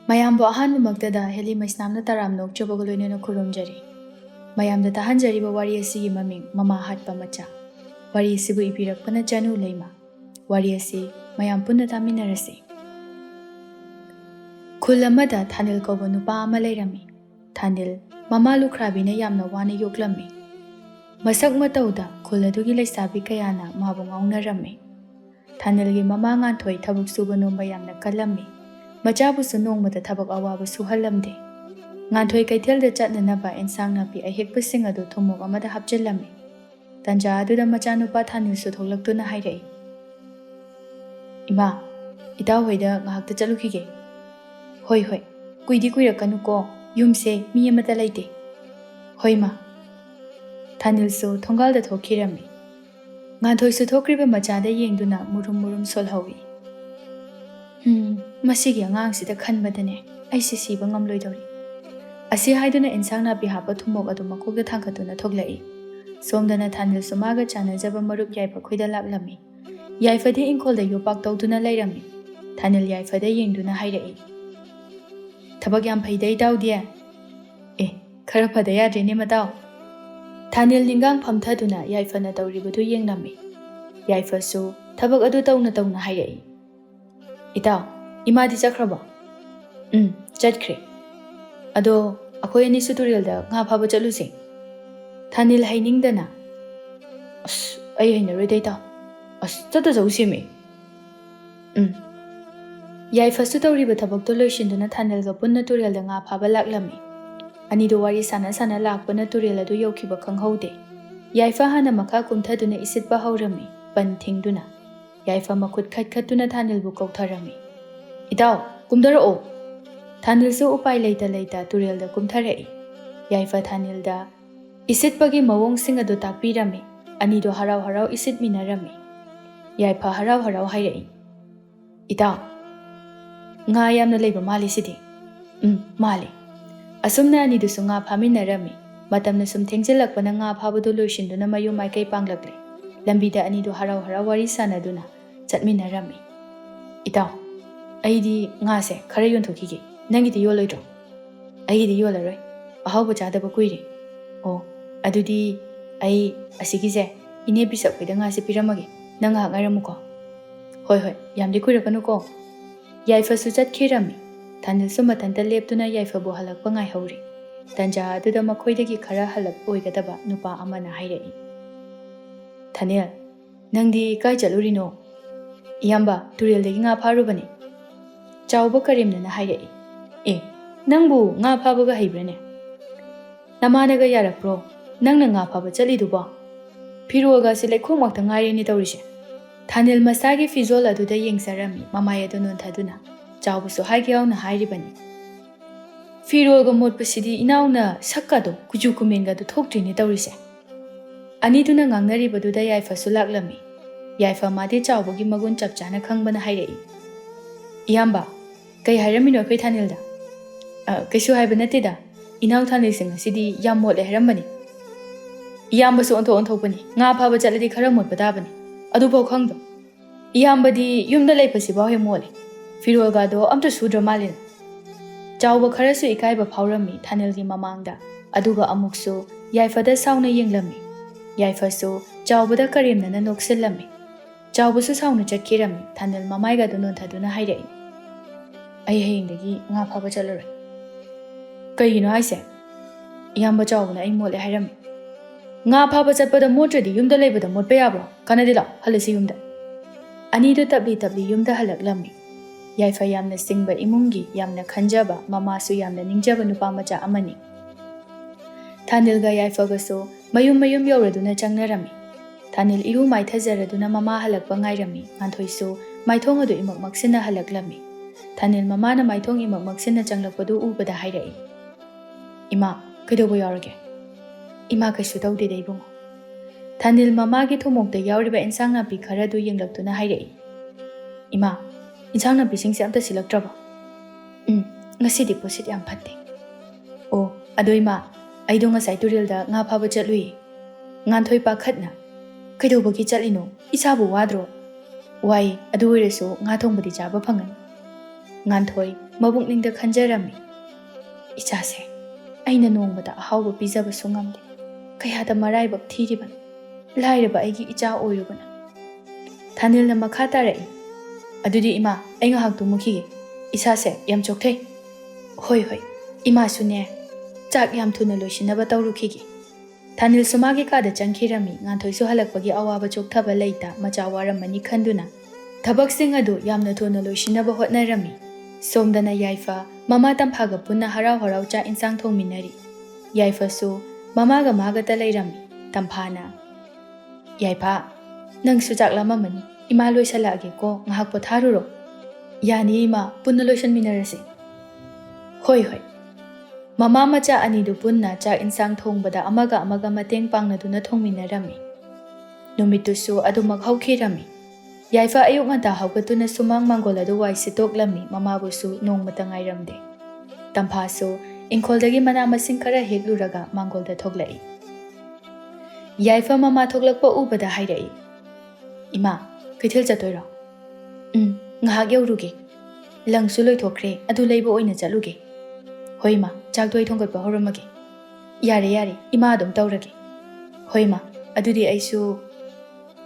ꯃꯌꯥꯝꯕꯨ ꯑꯍꯥꯟꯕꯃꯛꯇꯗ ꯍꯦꯂꯤ ꯃꯩꯁꯅꯥꯝꯅ ꯇꯔꯥꯝ ꯅꯣꯛꯆꯕꯒ ꯂꯣꯏꯅꯅ ꯈꯨꯔꯨꯝꯖꯔꯤ꯫ ꯃꯌꯥꯝꯗ ꯇꯥꯍꯟꯖꯔꯤꯕ ꯋꯥꯔꯤ ꯑꯁꯤꯒꯤ ꯃꯃꯤꯡ ꯃꯃꯥ ꯍꯥꯠꯄ ꯃꯆꯥ꯫ ꯋꯥꯔꯤ ꯑꯁꯤꯕꯨ ꯏꯕꯤꯔꯛꯄꯅ ꯆꯅꯨ ꯂꯩꯃ꯫ ꯋꯥꯔꯤ ꯑꯁꯤ ꯃꯌꯥꯝ ꯄꯨꯟꯅ ꯇꯥꯃꯤꯟꯅꯔꯁꯤ꯫ ꯈꯨꯜ ꯑꯃꯗ ꯊꯥꯅꯤꯜ ꯀꯧꯕ ꯅꯨꯄꯥ ꯑꯃ ꯂꯩꯔꯝꯃꯤ꯫ ꯊꯥꯅꯤꯜ ꯃꯃꯥ ꯂꯨꯈ꯭ꯔꯥꯕꯤꯅ ꯌꯥꯝꯅ ꯋꯥꯅ ꯌꯣꯛꯂꯝꯃꯤ꯫ ꯃꯁꯛ ꯃꯇꯧꯗ ꯈꯨꯜ ꯑꯗꯨꯒꯤ ꯂꯩꯁꯥꯕꯤ ꯀꯌꯥꯅ ꯃꯥꯕꯨ ꯉꯥꯎꯅꯔꯝꯃꯤ꯫ ꯊꯥꯅꯤꯜꯒꯤ ꯃꯃꯥ ꯉꯥꯟꯊꯣꯏ ꯊꯕꯛ ꯁꯨꯕ ꯅꯣꯝꯕ ꯌꯥꯝꯅ ꯀꯜꯂꯝꯃꯤ꯫ ꯃꯆꯥꯕꯨꯁꯨ ꯅꯣꯡꯃꯗ ꯊꯕꯛ ꯑꯋꯥꯕ ꯁꯨꯍꯜꯂꯝꯗꯦ꯫ ꯉꯥꯟꯊꯣꯏ ꯀꯩꯊꯦꯜꯗ ꯆꯠꯅꯅꯕ ꯑꯦꯟꯁꯥꯡ ꯅꯥꯄꯤ ꯑꯍꯦꯛꯄꯁꯤꯡ ꯑꯗꯨ ꯊꯨꯝꯃꯣꯛ ꯑꯃꯗ ꯍꯥꯞꯆꯤꯜꯂꯝꯃꯤ꯫ ꯇꯟꯖꯥ ꯑꯗꯨꯗ ꯃꯆꯥꯅꯨꯄꯥ ꯊꯥꯅꯤꯜꯁꯨ ꯊꯣꯛꯂꯛꯇꯨꯅ ꯍꯥꯏꯔꯛꯏ, "ꯏꯃꯥ, ꯏꯇꯥꯎ ꯍꯣꯏꯗ ꯉꯥꯏꯍꯥꯛꯇ ꯆꯠꯂꯨꯈꯤꯒꯦ." "ꯍꯣꯏ ꯍꯣꯏ, ꯀꯨꯏꯗꯤ ꯀꯨꯏꯔꯛꯀꯅꯨꯀꯣ, ꯌꯨꯝꯁꯦ ꯃꯤ ꯑꯃꯠꯇ ꯂꯩꯇꯦ." "ꯍꯣꯏ ꯃꯥ." ꯊꯥꯅꯤꯜꯁꯨ ꯊꯣꯡꯒꯥꯜꯗ ꯊꯣꯛꯈꯤꯔꯝꯃꯤ꯫ ꯉꯥꯟꯊꯣꯏꯁꯨ ꯊꯣꯛꯈ꯭ꯔꯤꯕ ꯃꯆꯥꯗ ꯌꯦꯡꯗꯨꯅ ꯃꯨꯔꯨꯝ ꯃꯨꯔꯨꯝ ꯁꯣꯜꯍꯧꯏ꯫ ꯃꯁꯤꯒꯤ ꯑꯉꯥꯡꯁꯤꯗ ꯈꯟꯕꯗꯅꯦ ꯑꯩꯁꯦ ꯁꯤꯕ ꯉꯝꯂꯣꯏꯗꯧꯔꯤ." ꯑꯁꯤ ꯍꯥꯏꯗꯨꯅ ꯑꯦꯟꯁꯥꯡ ꯅꯥꯄꯤ ꯍꯥꯞꯄ ꯊꯨꯝꯃꯣꯛ ꯑꯗꯨ ꯃꯀꯣꯛꯇ ꯊꯥꯡꯒꯠꯇꯨꯅ ꯊꯣꯛꯂꯛꯏ꯫ ꯁꯣꯝꯗꯅ ꯊꯥꯅꯤꯜꯁꯨ ꯃꯥꯒ ꯆꯥꯟꯅꯖꯕ ꯃꯔꯨꯞ ꯌꯥꯏꯐ ꯈꯣꯏꯗ ꯂꯥꯛꯂꯝꯃꯤ꯫ ꯌꯥꯏꯐꯗꯤ ꯏꯪꯈꯣꯜꯗ ꯌꯣꯄꯥꯛ ꯇꯧꯗꯨꯅ ꯂꯩꯔꯝꯃꯤ꯫ ꯊꯥꯅꯤꯜ ꯌꯥꯏꯐꯗ ꯌꯦꯡꯗꯨꯅ ꯍꯥꯏꯔꯛꯏ, "ꯊꯕꯛ ꯌꯥꯝ ꯐꯩꯗ ꯏꯇꯥꯎꯗꯤ." "ꯈꯔ ꯐꯗ ꯌꯥꯗ꯭ꯔꯦꯅꯦ ꯃꯇꯥꯎ." ꯊꯥꯅꯤꯜ ꯅꯤꯡꯒꯥꯡ ꯐꯝꯊꯗꯨꯅ ꯌꯥꯏꯐꯅ ꯇꯧꯔꯤꯕꯗꯨ ꯌꯦꯡꯂꯝꯃꯤ꯫ ꯌꯥꯏꯐꯁꯨ ꯊꯕꯛ ꯑꯗꯨ ꯇꯧꯅ ꯇꯧꯅ ꯍꯥꯏꯔꯛꯏ, "ꯏꯇꯥꯎ, ꯏꯃꯥꯗꯤ ꯆꯠꯈ꯭ꯔꯕꯣ?" "ꯆꯠꯈ꯭ꯔꯦ." "ꯑꯗꯣ ꯑꯩꯈꯣꯏ ꯑꯅꯤꯁꯨ ꯇꯨꯔꯦꯜꯗ ꯉꯥ ꯐꯥꯕ ꯆꯠꯂꯨꯁꯦ." ꯊꯥꯅꯤꯜ ꯍꯩꯅꯤꯡꯗꯅ, "ꯑꯩ ꯍꯩꯅꯔꯣꯏꯗ ꯏꯇꯥꯎ, ꯆꯠꯇꯖꯧꯁꯦꯃꯤ." ꯌꯥꯏꯐꯁꯨ ꯇꯧꯔꯤꯕ ꯊꯕꯛꯇꯨ ꯂꯣꯏꯁꯤꯟꯗꯨꯅ ꯊꯥꯅꯤꯜꯒ ꯄꯨꯟꯅ ꯇꯨꯔꯦꯜꯗ ꯉꯥ ꯐꯥꯕ ꯂꯥꯛꯂꯝꯃꯤ꯫ ꯑꯅꯤꯗꯨ ꯋꯥꯔꯤ ꯁꯥꯟꯅ ꯁꯥꯟꯅ ꯂꯥꯛꯄꯅ ꯇꯨꯔꯦꯜ ꯑꯗꯨ ꯌꯧꯈꯤꯕ ꯈꯪꯍꯧꯗꯦ꯫ ꯌꯥꯏꯐ ꯍꯥꯟꯅ ꯃꯈꯥ ꯀꯨꯝꯊꯗꯨꯅ ꯏꯁꯤꯠꯄ ꯍꯧꯔꯝꯃꯤ, ꯄꯟ ꯊꯤꯡꯗꯨꯅ꯫ ꯌꯥꯏꯐ ꯃꯈꯨꯠ ꯈꯠꯈꯠꯇꯨꯅ ꯊꯥꯅꯤꯜꯕꯨ ꯀꯧꯊꯔꯝꯃꯤ, "ꯏꯇꯥꯎ, ꯀꯨꯝꯊꯔꯛꯑꯣ." ꯊꯥꯅꯤꯜꯁꯨ ꯎꯄꯥꯏ ꯂꯩꯇ ꯂꯩꯇ ꯇꯨꯔꯦꯜꯗ ꯀꯨꯝꯊꯔꯛꯏ꯫ ꯌꯥꯏꯐ ꯊꯥꯅꯤꯜꯗ ꯏꯁꯤꯠꯄꯒꯤ ꯃꯑꯣꯡꯁꯤꯡ ꯑꯗꯨ ꯇꯥꯛꯄꯤꯔꯝꯃꯤ꯫ ꯑꯅꯤꯗꯨ ꯍꯔꯥꯎ ꯍꯔꯥꯎ ꯏꯁꯤꯠꯃꯤꯟꯅꯔꯝꯃꯤ꯫ ꯌꯥꯏꯐ ꯍꯔꯥꯎ ꯍꯔꯥꯎ ꯍꯥꯏꯔꯛꯏ, "ꯏꯇꯥꯎ, ꯉꯥ ꯌꯥꯝꯅ ꯂꯩꯕ ꯃꯥꯜꯂꯤ ꯁꯤꯗꯤ." "ꯃꯥꯜꯂꯤ." ꯑꯁꯨꯝꯅ ꯑꯅꯤꯗꯨꯁꯨ ꯉꯥ ꯐꯥꯃꯤꯟꯅꯔꯝꯃꯤ꯫ ꯃꯇꯝꯅ ꯁꯨꯝ ꯊꯦꯡꯖꯤꯜꯂꯛꯄꯅ ꯉꯥ ꯐꯥꯕꯗꯨ ꯂꯣꯏꯁꯤꯟꯗꯨꯅ ꯃꯌꯨꯝ ꯃꯥꯏꯀꯩ ꯄꯥꯡꯂꯛꯂꯦ꯫ ꯂꯝꯕꯤꯗ ꯑꯅꯤꯗꯨ ꯍꯔꯥꯎ ꯍꯔꯥꯎ ꯋꯥꯔꯤ ꯁꯥꯟꯅꯗꯨꯅ ꯆꯠꯃꯤꯟꯅꯔꯝꯃꯤ꯫ "ꯏꯇꯥꯎ, ꯑꯩꯗꯤ ꯉꯥꯁꯦ ꯈꯔ ꯌꯣꯟꯊꯣꯛꯈꯤꯒꯦ, ꯅꯪꯒꯤꯗꯤ ꯌꯣꯜꯂꯣꯏꯗ꯭ꯔꯣ?" "ꯑꯩꯒꯤꯗꯤ ꯌꯣꯜꯂꯔꯣꯏ, ꯑꯍꯥꯎꯕ ꯆꯥꯗꯕ ꯀꯨꯏꯔꯦ." "ꯑꯣ, ꯑꯗꯨꯗꯤ ꯑꯩ ꯑꯁꯤꯒꯤꯁꯦ ꯏꯅꯦ ꯕꯤꯁꯞ ꯈꯣꯏꯗ ꯉꯥꯁꯦ ꯄꯤꯔꯝꯃꯒꯦ, ꯅꯪ ꯉꯥꯏꯍꯥꯛ ꯉꯥꯏꯔꯝꯃꯨꯀꯣ." "ꯍꯣꯏ ꯍꯣꯏ, ꯌꯥꯝꯗꯤ ꯀꯨꯏꯔꯛꯀꯅꯨꯀꯣ." ꯌꯥꯏꯐꯁꯨ ꯆꯠꯈꯤꯔꯝꯃꯤ꯫ ꯊꯥꯅꯤꯜꯁꯨ ꯃꯊꯟꯇ ꯂꯦꯞꯇꯨꯅ ꯌꯥꯏꯐꯕꯨ ꯍꯜꯂꯛꯄ ꯉꯥꯏꯍꯧꯔꯤ꯫ ꯇꯟꯖꯥ ꯑꯗꯨꯗ ꯃꯈꯣꯏꯗꯒꯤ ꯈꯔ ꯍꯜꯂꯞ ꯑꯣꯏꯒꯗꯕ ꯅꯨꯄꯥ ꯑꯃꯅ ꯍꯥꯏꯔꯛꯏ, "ꯊꯥꯅꯤꯜ, ꯅꯪꯗꯤ ꯀꯥꯏ ꯆꯠꯂꯨꯔꯤꯅꯣ?" "ꯏꯌꯥꯝꯕ, ꯇꯨꯔꯦꯜꯗꯒꯤ ꯉꯥ ꯐꯥꯔꯨꯕꯅꯤ." ꯆꯥꯎꯕ ꯀꯔꯦꯝꯅꯅ ꯍꯥꯏꯔꯛꯏ, "ꯅꯪꯕꯨ ꯉꯥ ꯐꯥꯕꯒ ꯍꯩꯕ꯭ꯔꯅꯦ? ꯅꯃꯥꯅꯒ ꯌꯥꯔꯛꯄ꯭ꯔꯣ ꯅꯪꯅ ꯉꯥ ꯐꯥꯕ ꯆꯠꯂꯤꯗꯨꯕꯣ? ꯐꯤꯔꯣꯜꯒꯁꯤ ꯂꯩꯈꯣꯝꯃꯛꯇ ꯉꯥꯏꯔꯦꯅꯦ ꯇꯧꯔꯤꯁꯦ." ꯊꯥꯅꯤꯜ ꯃꯁꯥꯒꯤ ꯐꯤꯖꯣꯜ ꯑꯗꯨꯗ ꯌꯦꯡꯖꯔꯝꯃꯤ, ꯃꯃꯥꯏ ꯑꯗꯨ ꯅꯣꯟꯊꯗꯨꯅ꯫ ꯆꯥꯎꯕꯁꯨ ꯍꯥꯏꯒ ꯌꯥꯎꯅ ꯍꯥꯏꯔꯤꯕꯅꯤ, "ꯐꯤꯔꯣꯜꯒ ꯃꯣꯠꯄꯁꯤꯗꯤ ꯏꯅꯥꯎꯅ ꯁꯛꯀꯗꯣ ꯀꯨꯆꯨ ꯀꯨꯃꯦꯟꯒꯗꯣ ꯊꯣꯛꯇ꯭ꯔꯤꯅꯦ ꯇꯧꯔꯤꯁꯦ." ꯑꯅꯤꯗꯨꯅ ꯉꯥꯡꯅꯔꯤꯕꯗꯨꯗ ꯌꯥꯏꯐꯁꯨ ꯂꯥꯛꯂꯝꯃꯤ꯫ ꯌꯥꯏꯐ ꯃꯥꯗꯤ ꯆꯥꯎꯕꯒꯤ ꯃꯒꯨꯟ ꯆꯞ ꯆꯥꯅ ꯈꯪꯕꯅ ꯍꯥꯏꯔꯛꯏ, "ꯏꯌꯥꯝꯕ, ꯀꯩ ꯍꯥꯏꯔꯝꯃꯤꯅꯣ ꯑꯩꯈꯣꯏ ꯊꯥꯅꯤꯜꯗ?" "ꯀꯩꯁꯨ ꯍꯥꯏꯕ ꯅꯠꯇꯦꯗ, ꯏꯅꯥꯎ ꯊꯥꯅꯤꯜꯁꯦ ꯉꯁꯤꯗꯤ ꯌꯥꯝ ꯃꯣꯠꯂꯦ ꯍꯥꯏꯔꯝꯕꯅꯤ." "ꯏꯌꯥꯝꯕꯁꯨ ꯑꯣꯟꯊꯣꯛ ꯑꯣꯟꯊꯣꯛꯄꯅꯤ, ꯉꯥ ꯐꯥꯕ ꯆꯠꯂꯗꯤ ꯈꯔ ꯃꯣꯠꯄ ꯇꯥꯕꯅꯤ, ꯑꯗꯨꯐꯥꯎ ꯈꯪꯗ꯭ꯔꯣ? ꯏꯌꯥꯝꯕꯗꯤ ꯌꯨꯝꯗ ꯂꯩꯕꯁꯤꯐꯥꯎ ꯍꯦꯛ ꯃꯣꯠꯂꯤ, ꯐꯤꯔꯣꯜꯒꯗꯣ ꯑꯝꯇ ꯁꯨꯗ꯭ꯔ ꯃꯥꯜꯂꯦꯅ." ꯆꯥꯎꯕ ꯈꯔꯁꯨ ꯏꯀꯥꯏꯕ ꯐꯥꯎꯔꯝꯃꯤ ꯊꯥꯅꯤꯜꯒꯤ ꯃꯃꯥꯡꯗ, ꯑꯗꯨꯒ ꯑꯃꯨꯛꯁꯨ ꯌꯥꯏꯐꯗ ꯁꯥꯎꯅ ꯌꯦꯡꯂꯝꯃꯤ꯫ ꯌꯥꯏꯐꯁꯨ ꯆꯥꯎꯕꯗ ꯀꯔꯦꯝꯅꯅ ꯅꯣꯛꯁꯤꯜꯂꯝꯃꯤ꯫ ꯆꯥꯎꯕꯁꯨ ꯁꯥꯎꯅ ꯆꯠꯈꯤꯔꯝꯃꯤ꯫ ꯊꯥꯅꯤꯜ ꯃꯃꯥꯏꯒꯗꯣ ꯅꯣꯟꯊꯗꯨꯅ ꯍꯥꯏꯔꯛꯏ, "ꯑꯩ ꯍꯌꯦꯡꯗꯒꯤ ꯉꯥ ꯐꯥꯕ ꯆꯠꯂꯔꯣꯏ." "ꯀꯩꯒꯤꯅꯣ ꯍꯥꯏꯁꯦ?" "ꯏꯌꯥꯝꯕ ꯆꯥꯎꯕꯅ ꯑꯩ ꯃꯣꯠꯂꯦ ꯍꯥꯏꯔꯝꯃꯤ." "ꯉꯥ ꯐꯥꯕ ꯆꯠꯄꯗ ꯃꯣꯠꯇ꯭ꯔꯗꯤ ꯌꯨꯝꯗ ꯂꯩꯕꯗ ꯃꯣꯠꯄ ꯌꯥꯕ꯭ꯔꯣ? ꯀꯥꯟꯅꯗꯦ, ꯂꯥꯛꯑꯣ ꯍꯜꯂꯁꯤ ꯌꯨꯝꯗ." ꯑꯅꯤꯗꯨ ꯇꯞꯂꯤ ꯇꯞꯂꯤ ꯌꯨꯝꯗ ꯍꯜꯂꯛꯂꯝꯃꯤ꯫ ꯌꯥꯏꯐ ꯌꯥꯝꯅ ꯁꯤꯡꯕ ꯏꯃꯨꯡꯒꯤ, ꯌꯥꯝꯅ ꯈꯟꯖꯕ, ꯃꯃꯥꯁꯨ ꯌꯥꯝꯅ ꯅꯤꯡꯖꯕ ꯅꯨꯄꯥ ꯃꯆꯥ ꯑꯃꯅꯤ꯫ ꯊꯥꯅꯤꯜꯒ ꯌꯥꯏꯐꯒꯁꯨ ꯃꯌꯨꯝ ꯃꯌꯨꯝ ꯌꯧꯔꯗꯨꯅ ꯆꯪꯅꯔꯝꯃꯤ꯫ ꯊꯥꯅꯤꯜ ꯏꯔꯨ ꯃꯥꯏꯊꯖꯔꯗꯨꯅ ꯃꯃꯥ ꯍꯜꯂꯛꯄ ꯉꯥꯏꯔꯝꯃꯤ꯫ ꯉꯥꯟꯊꯣꯏꯁꯨ ꯃꯥꯏꯊꯣꯡ ꯑꯗꯨ ꯏꯃꯛ ꯃꯛꯁꯤꯟꯅ ꯍꯜꯂꯛꯂꯝꯃꯤ꯫ ꯊꯥꯅꯤꯜ ꯃꯃꯥꯅ ꯃꯥꯏꯊꯣꯡ ꯏꯃꯛ ꯃꯛꯁꯤꯟꯅ ꯆꯪꯂꯛꯄꯗꯨ ꯎꯕꯗ ꯍꯥꯏꯔꯛꯏ, "ꯏꯃꯥ, ꯀꯩꯗꯧꯕ ꯌꯥꯎꯔꯒꯦ?" "ꯏꯃꯥ, ꯀꯩꯁꯨ ꯇꯧꯗꯦꯗ ꯏꯕꯨꯡꯉꯣ." ꯊꯥꯅꯤꯜ ꯃꯃꯥꯒꯤ ꯊꯨꯝꯃꯣꯛꯇ ꯌꯥꯎꯔꯤꯕ ꯏꯟꯁꯥꯡ ナꯄꯤ ꯈꯔꯗꯨ ꯌꯦꯡꯂꯛꯇꯨꯅ ꯍꯥꯏꯔꯛꯏ, "ꯏꯃꯥ, ꯏꯟꯁꯥꯡ ꯅꯥꯄꯤꯁꯤꯡꯁꯦ ꯑꯝꯇ ꯁꯤꯜꯂꯛꯇ꯭ꯔꯕꯣ?" "ꯉꯁꯤꯗꯤ ꯄꯣꯠꯁꯤꯠ ꯌꯥꯝ ꯐꯠꯇꯦ." "ꯑꯣ, ꯑꯗꯣ ꯏꯃꯥ, ꯑꯩꯗꯣ ꯉꯁꯥꯏ ꯇꯨꯔꯦꯜꯗ ꯉꯥ ꯐꯥꯕ ꯆꯠꯂꯨꯏ." ꯉꯥꯟꯊꯣꯏ ꯄꯥꯈꯠꯅ, "ꯀꯩꯗꯧꯕꯒꯤ ꯆꯠꯂꯤꯅꯣ? ꯏꯆꯥꯕꯨ ꯋꯥꯗ꯭ꯔꯣ?" "ꯋꯥꯏ, ꯑꯗꯨ ꯑꯣꯏꯔꯁꯨ ꯉꯥ ꯊꯣꯡꯕꯗꯤ ꯆꯥꯕ ꯐꯪꯒꯅꯤ." Nganthoi mabukningda khanjarami. Ichase, aina nongmada ahawba pijaba su ngamde. Kayada maraibak thiriban. Lairaba aigi icha oirubana. Thanilna makha tarai. Adudi ima, ai ngahak tumukhige. Isase yam chokthai. Hoi hoi, ima sune. Chak yam thuna loisinaba tawrukhige. Thanil sumagi kada changkhirami nganthoi su halakpagi awaba chokthaba leita macha waramani khanduna. Thabak sing adu yamna thuna loisinaba hotnarami. Somdana Yaifa mama tamphaga punna harau harau cha insang thongminari. Yaifa su mamaga magata leirami. Tamphana Yaifa nang su chak lamamani ima loisalage ko ngahak potharuro. Yani ima punna loisan minarase. Hoi hoi. Mama macha anidu punna chak insang thongbada amaga mateng pangnaduna thongminarami. Numitusu adumak haukhirami. Yaifa ayuk ngata haugatuna sumang mangoladu wai sitoklami mamabusu nongmata ngairamde. Tamphasu ingkholdagi mana masing khara hekluraga mangolda thoklai. Yaifa mama thoklakpa ubada hairai. Ima, kaithil chatoiro? Ngahak yauruge. Langsu loithokre adu leiba oina chaluge. Hoi ma, chak doi thonggatpa horamage. Yare, ima adum taurage. Hoi ma, adudi aisu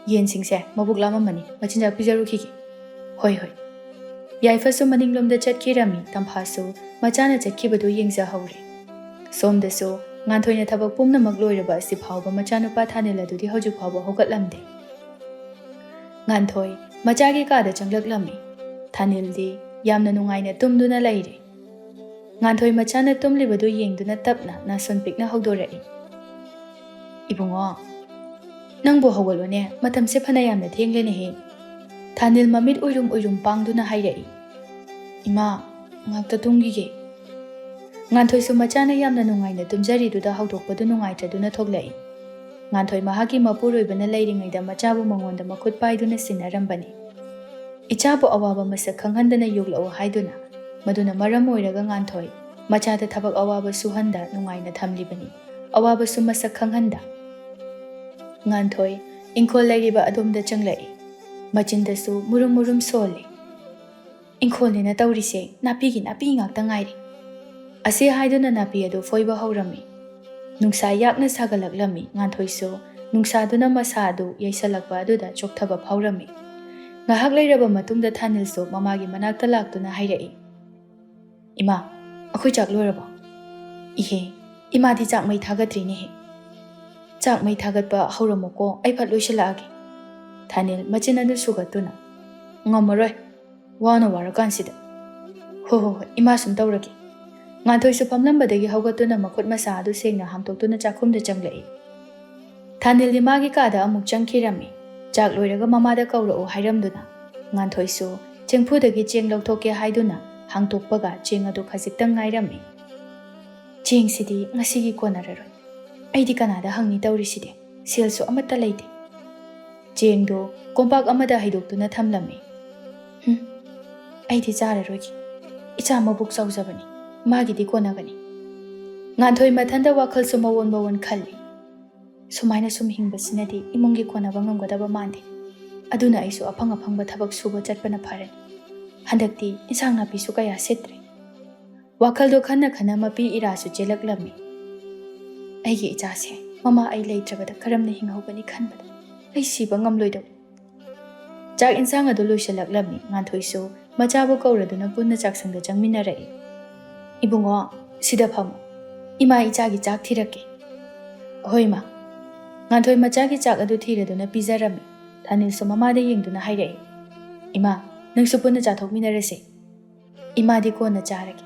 yen singse mabuk lamamani machinjak pijarukige. Hoi hoi. Yaifa su maninglomda chatkirami tamphasu machana chatkibadu yengja haure. Somdasu nganthoi thabak pumnamak loiraba asi phawba machanupa Thanil adudi hojik phawba hogatlamde. Nganthoi machagi kada changlaklammi. Thanildi yamna nungaina tumduna laire. Nganthoi machana tumlibadu yengduna tapna nason pikna hogdorai. Ibungo nangbo hogolone matamse phana yamna thenglene he. Thanil mamit uirum pangduna hairai. Ima ngakta tungige. Nganthoi su machana yamna nungaina tumjari duda hogdokpadu nungaitraduna thoklai. Nganthoi mahagi mapuroibana leiringaida machabu mangonda makhut paiduna sinarambani. Ichabu awaba masak khanghandana yuglau haiduna maduna maram oiraga nganthoi machada thabak awaba suhanda nungaina thamlibani. Awaba su masak khanghanda. Nganthoi ingkhol lairiba adomda changlai. Machindasu murum sole. Ingkholnina tawrise napi ngakta ngairi. Ase haiduna napi adu foiba haurami. Nungsa yakna sagalaklami nganthoi su nungsa duna masadu yaisalakba aduda chokthaba phawrami. Ngahak lairaba matungda Thanil su mamagi manakta laktuna hairai. Ima, akhoi chak loiraba. Ihe, ima di chak mai thagatrini he. Chak mai thagatpa hauramoko ai phat loisalage. Thanil machin adu sugatuna. Ngamaroi, wana warakansida. Ho, ima sum tawrage. Nganthoi su pamlambadagi haugatuna makhut masa adu sengna hamtoktuna chakhumda changlai. Thanil di magi kada amuk changkhirami. Chak loiraga mamada kaurao hairamduna. Nganthoi su chengphudagi cheng lauthokke haiduna hangtokpaga cheng adu khajiktang ngairami. Cheng sidi ngasigi konararoi. Aidi kanada hangni tawriside. Sel su amata leite. Cheng do kompak amada haidoktuna thamlami. Aidi chararogi. Icha mabuk saujabani. Magi di konagani. Nganthoi mathanda wakhal su mawon khalli. Sumaina sum hingbasinadi imungi konaba ngamgadaba mande. Aduna aisu afangba thabak suba chatpana pharani. Handakti insang napi su kaya setre. Wakhal do khana mapi irasu chelaklami. Aigi ichase mama ai leitrabada karamna hinghogani khanbada. Ai siba ngamloido. Chak insang adu loisalaklami nganthoi su machabu kauraduna punna chaksangda changminarai. Ibungo sida phamo. Ima ichagi chak thirake. Hoi ma. Nganthoi machagi chak adu thiraduna pijarami. Thanil su mamada yengduna hairai. Ima, nangsu punna chathokminarase. Ima di kona charage.